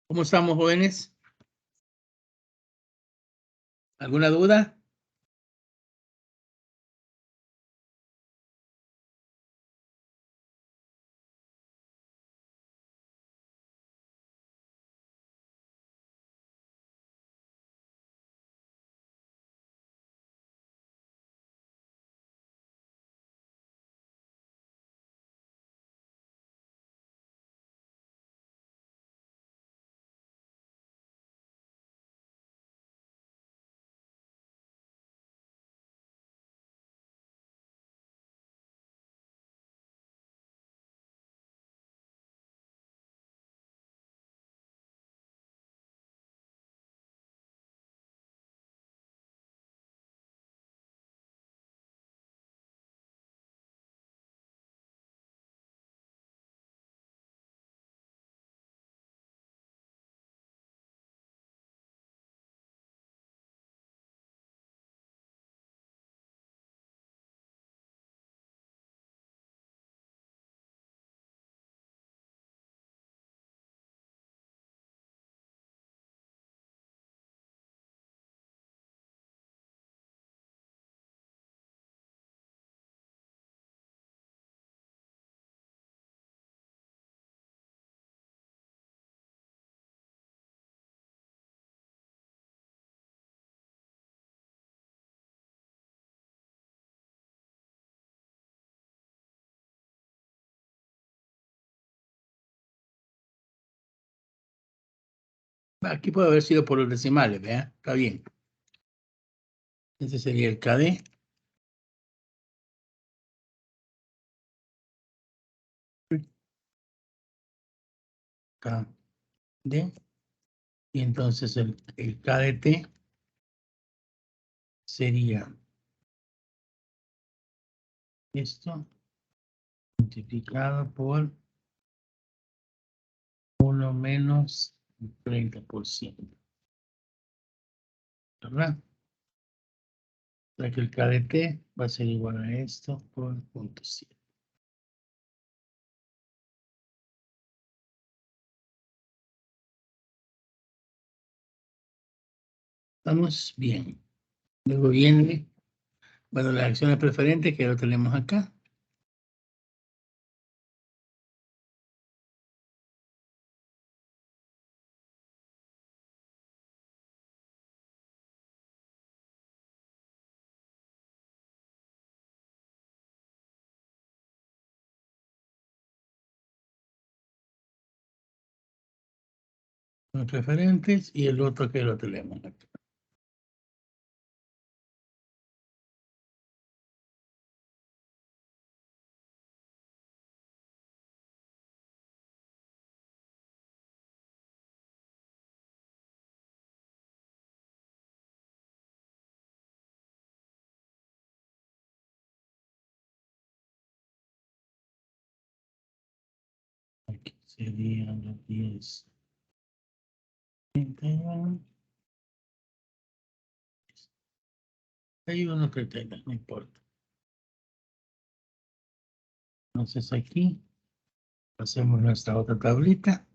¿Cómo estamos, jóvenes? ¿Alguna duda? Aquí puede haber sido por los decimales, ¿vea? Está bien. Ese sería el KD. KD. Y entonces el KDT sería esto multiplicado por 1 menos 30%. ¿Verdad? O sea que el KDT va a ser igual a esto por 0.7. Estamos bien. Luego viene, bueno, las acciones preferentes que lo tenemos acá. Los preferentes y el otro que lo tenemos acá. Aquí serían los 10. 31. 31, 32, no importa. Entonces aquí hacemos nuestra otra tablita.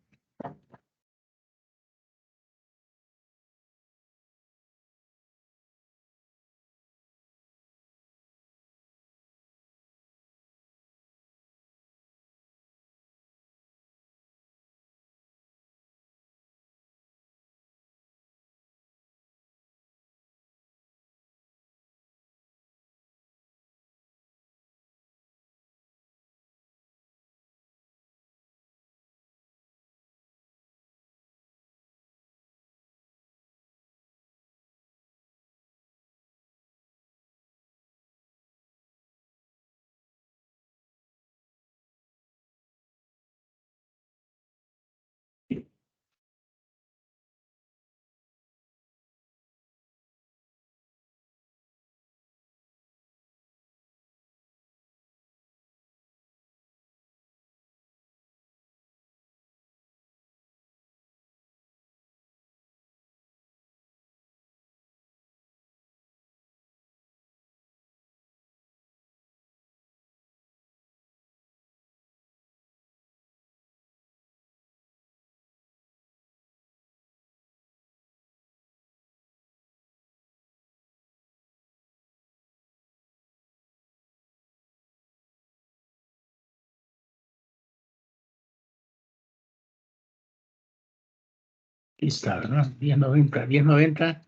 Ahí está, ¿verdad? 10.90, 10.90,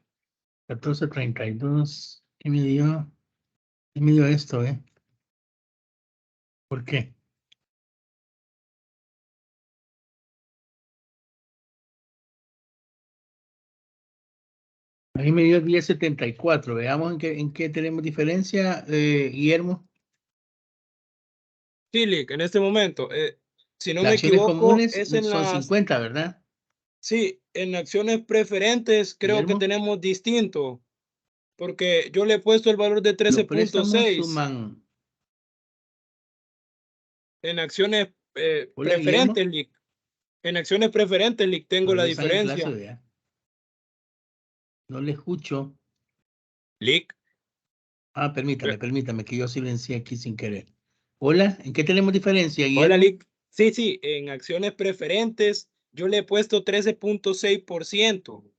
14.32. ¿Qué me dio? ¿Qué me dio esto, ¿Por qué? A mí me dio 10.74. Veamos en qué tenemos diferencia, Guillermo. Sí, Lick, en este momento, si no Las me acciones equivoco, comunes es en son las, 50, ¿verdad? sí, en acciones preferentes creo que Guillermo, tenemos distinto, porque yo le he puesto el valor de los préstamos 13.6 suman. en acciones Hola, Guillermo. preferentes, Lick. En acciones preferentes, Lick, tengo Pero la no están en clase, diferencia. ¿verdad? No le escucho. Lick. Ah, permítame, que yo silencié aquí sin querer. Hola, ¿en qué tenemos diferencia, Hola, Guillermo? Lick. Sí, en acciones preferentes yo le he puesto 13.6%.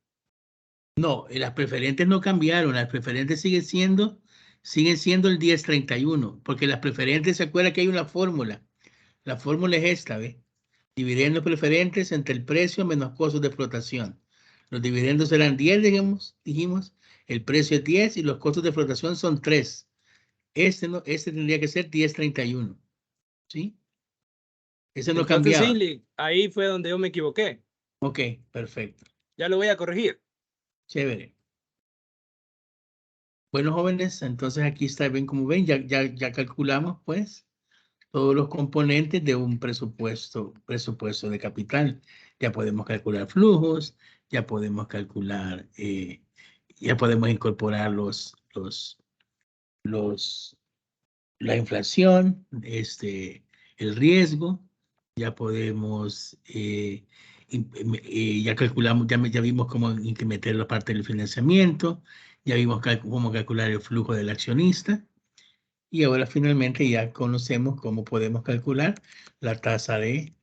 No, las preferentes no cambiaron. Las preferentes siguen siendo el 10.31, porque las preferentes, se acuerda que hay una fórmula. La fórmula es esta, ¿ve? Dividendos preferentes entre el precio menos costos de explotación. Los dividendos serán 10, dijimos, el precio es 10 y los costos de explotación son 3. Este tendría que ser 10.31, ¿sí? Ese no Entonces, sí, cambiaba. Lick, ahí fue donde yo me equivoqué. Ok, perfecto. Ya lo voy a corregir. Chévere. Bueno, jóvenes, entonces aquí está bien, como ven, ya calculamos, pues, todos los componentes de un presupuesto de capital. Ya podemos calcular flujos, ya podemos calcular, ya podemos incorporar la inflación, el riesgo, ya podemos, ya calculamos, ya vimos cómo meter la parte del financiamiento, ya vimos cómo calcular el flujo del accionista. Y ahora finalmente ya conocemos cómo podemos calcular la tasa de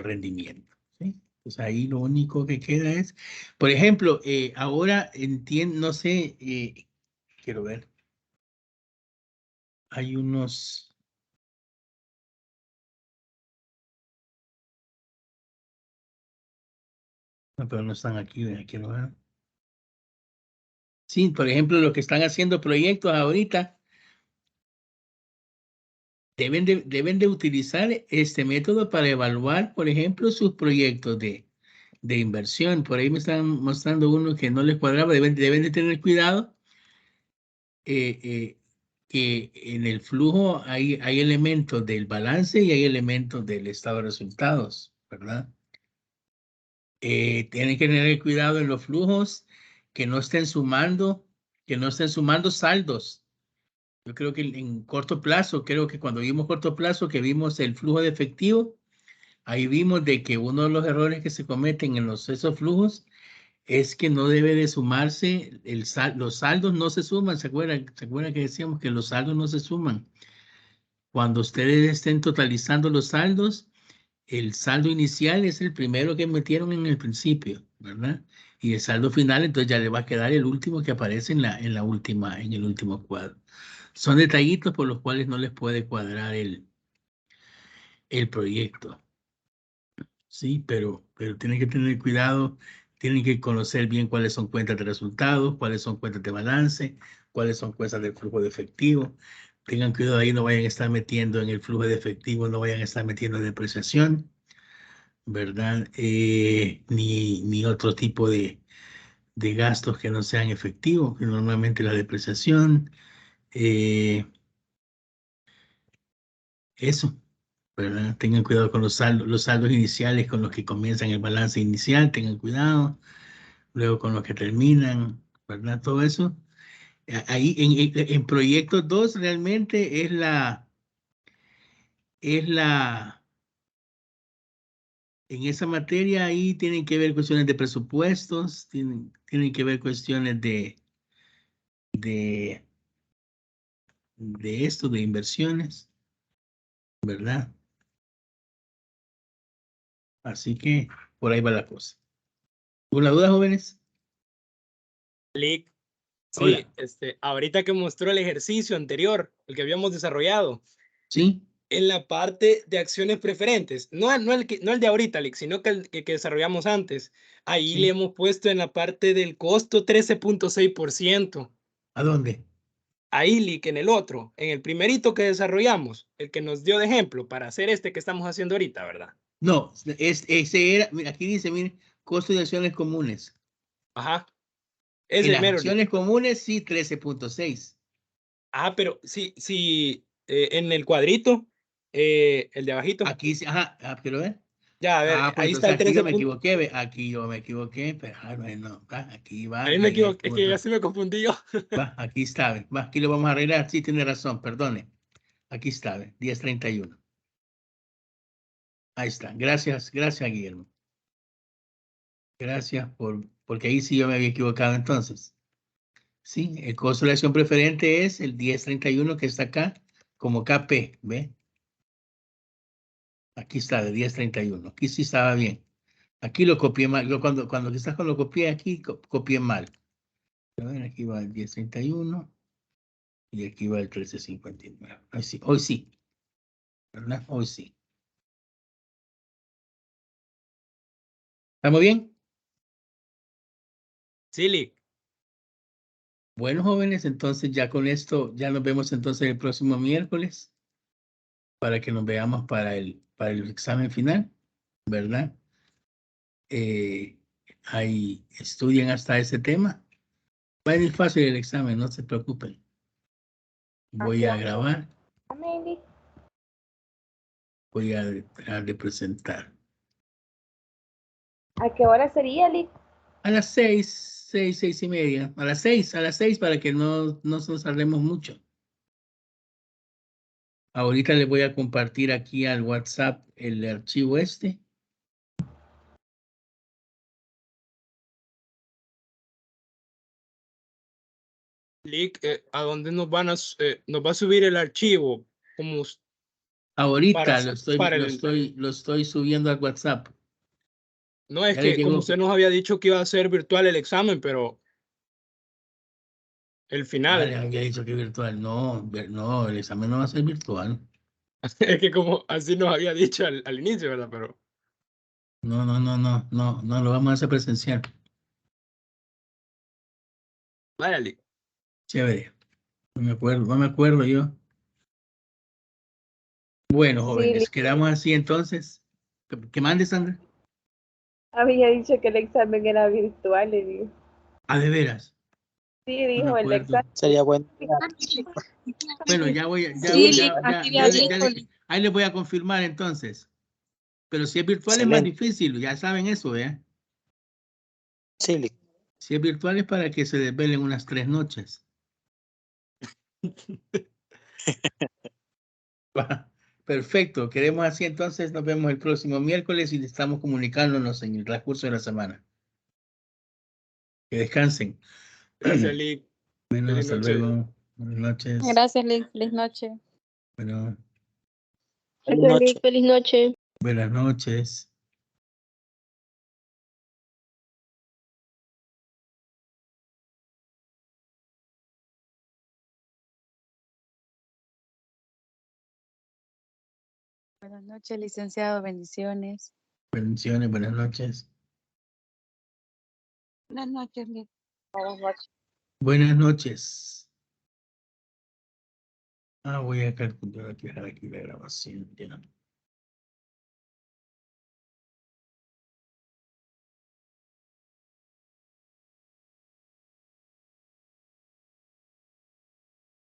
rendimiento, ¿sí? Pues ahí lo único que queda es, por ejemplo, ahora entiendo, no sé, quiero ver, hay unos, no, pero no están aquí, quiero ver. Sí, por ejemplo, los que están haciendo proyectos ahorita deben de utilizar este método para evaluar, por ejemplo, sus proyectos de inversión. Por ahí me están mostrando uno que no les cuadraba. Deben de tener cuidado que en el flujo hay elementos del balance y hay elementos del estado de resultados, ¿verdad? Tienen que tener cuidado en los flujos que no estén sumando saldos. Yo creo que en corto plazo, creo que cuando vimos corto plazo, que vimos el flujo de efectivo, ahí vimos de que uno de los errores que se cometen en esos flujos es que no debe de sumarse, los saldos no se suman. ¿Se acuerdan que decíamos que los saldos no se suman? Cuando ustedes estén totalizando los saldos, el saldo inicial es el primero que metieron en el principio, ¿verdad? Y el saldo final, entonces ya le va a quedar el último que aparece en el último cuadro. Son detallitos por los cuales no les puede cuadrar el proyecto. Sí, pero tienen que tener cuidado, tienen que conocer bien cuáles son cuentas de resultados, cuáles son cuentas de balance, cuáles son cuentas de flujo de efectivo. Tengan cuidado ahí, no vayan a estar metiendo en el flujo de efectivo, no vayan a estar metiendo depreciación, ¿verdad? Ni otro tipo de gastos que no sean efectivos, que normalmente la depreciación, eso. ¿Verdad? Tengan cuidado con los saldos iniciales con los que comienzan el balance inicial, tengan cuidado, luego con los que terminan, ¿verdad? Todo eso. Ahí en proyecto 2 realmente en esa materia ahí tienen que ver cuestiones de presupuestos, tienen que ver cuestiones de esto, de inversiones, ¿verdad? Así que por ahí va la cosa. ¿Alguna duda, jóvenes? Lick. Hola. Sí, ahorita que mostró el ejercicio anterior, el que habíamos desarrollado, ¿Sí? en la parte de acciones preferentes, no el de ahorita, Lick, sino que el que desarrollamos antes. Ahí Sí. le hemos puesto en la parte del costo 13.6%. ¿A dónde? Ahí, Lick, en el otro, en el primerito que desarrollamos, el que nos dio de ejemplo para hacer este que estamos haciendo ahorita, ¿verdad? No, ese era, mira, aquí dice, mire, costo de acciones comunes. Ajá. En Ese las mero, Lick. acciones comunes, sí, 13.6. Ah, pero sí, en el cuadrito, el de abajito. Aquí, ajá, pero Ya, a ver, pues ahí está entonces el aquí yo 13. me equivoqué, aquí yo me equivoqué, pero bueno, aquí va. Ahí me equivoqué, es que ya se me confundí yo. Va, aquí está, va, aquí lo vamos a arreglar, sí, tiene razón, perdone. Aquí está, 1031. Ahí está, gracias, Guillermo. Gracias porque ahí sí yo me había equivocado entonces. Sí, el costo de la acción preferente es el 1031 que está acá como KP, ¿ve? Aquí está, de 1031. Aquí sí estaba bien. Aquí lo copié mal. Yo cuando quizás cuando lo copié aquí, copié mal. A ver, aquí va el 1031 y aquí va el 1359. Hoy sí, ¿verdad? Hoy sí. ¿Estamos bien? Sí, Lick. Bueno, jóvenes, entonces ya con esto, ya nos vemos entonces el próximo miércoles para que nos veamos para el examen final, ¿verdad? Ahí estudien hasta ese tema. Va a ir fácil el examen, no se preocupen. Voy a grabar, Amelie. voy a dejar de presentar. ¿A qué hora sería, Lick? A las 6:30. A las 6 para que no nos tardemos mucho. Ahorita les voy a compartir aquí al WhatsApp el archivo este. Lick, ¿a dónde nos van nos va a subir el archivo? Como Ahorita para lo estoy subiendo al WhatsApp. No, es Ya les que como llegó. usted nos había dicho que iba a ser virtual el examen, pero el Les final, había dicho que virtual. No, no, el examen no va a ser virtual. es que como así nos había dicho al inicio, ¿verdad? Pero No, lo vamos a hacer presencial. vaya, Lick. Chévere. No me acuerdo yo. Bueno, Sí, jóvenes, Lick. quedamos así entonces. ¿Qué mande, Sandra? Había dicho que el examen era virtual, le digo. Ah, de veras. Sí, No me dijo el acuerdo. examen. Sería bueno. Bueno, ya voy a, ahí les voy a confirmar entonces. Pero si es virtual es más Excelente. difícil, ya saben eso, ¿eh? Sí, Lick. Si es virtual es para que se desvelen unas 3 noches. Perfecto, queremos así entonces, nos vemos el próximo miércoles y estamos comunicándonos en el transcurso de la semana. Que descansen. Gracias, Lick. Bueno, Feliz hasta noche. luego. Buenas noches. Gracias, Lick. Feliz noche. Bueno, Feliz noche. Feliz noche. buenas noches. Buenas noches, licenciado. Bendiciones. Bendiciones, buenas noches. Buenas noches, Lick. Buenas noches. Buenas noches. Voy a calcular aquí la grabación. Ya.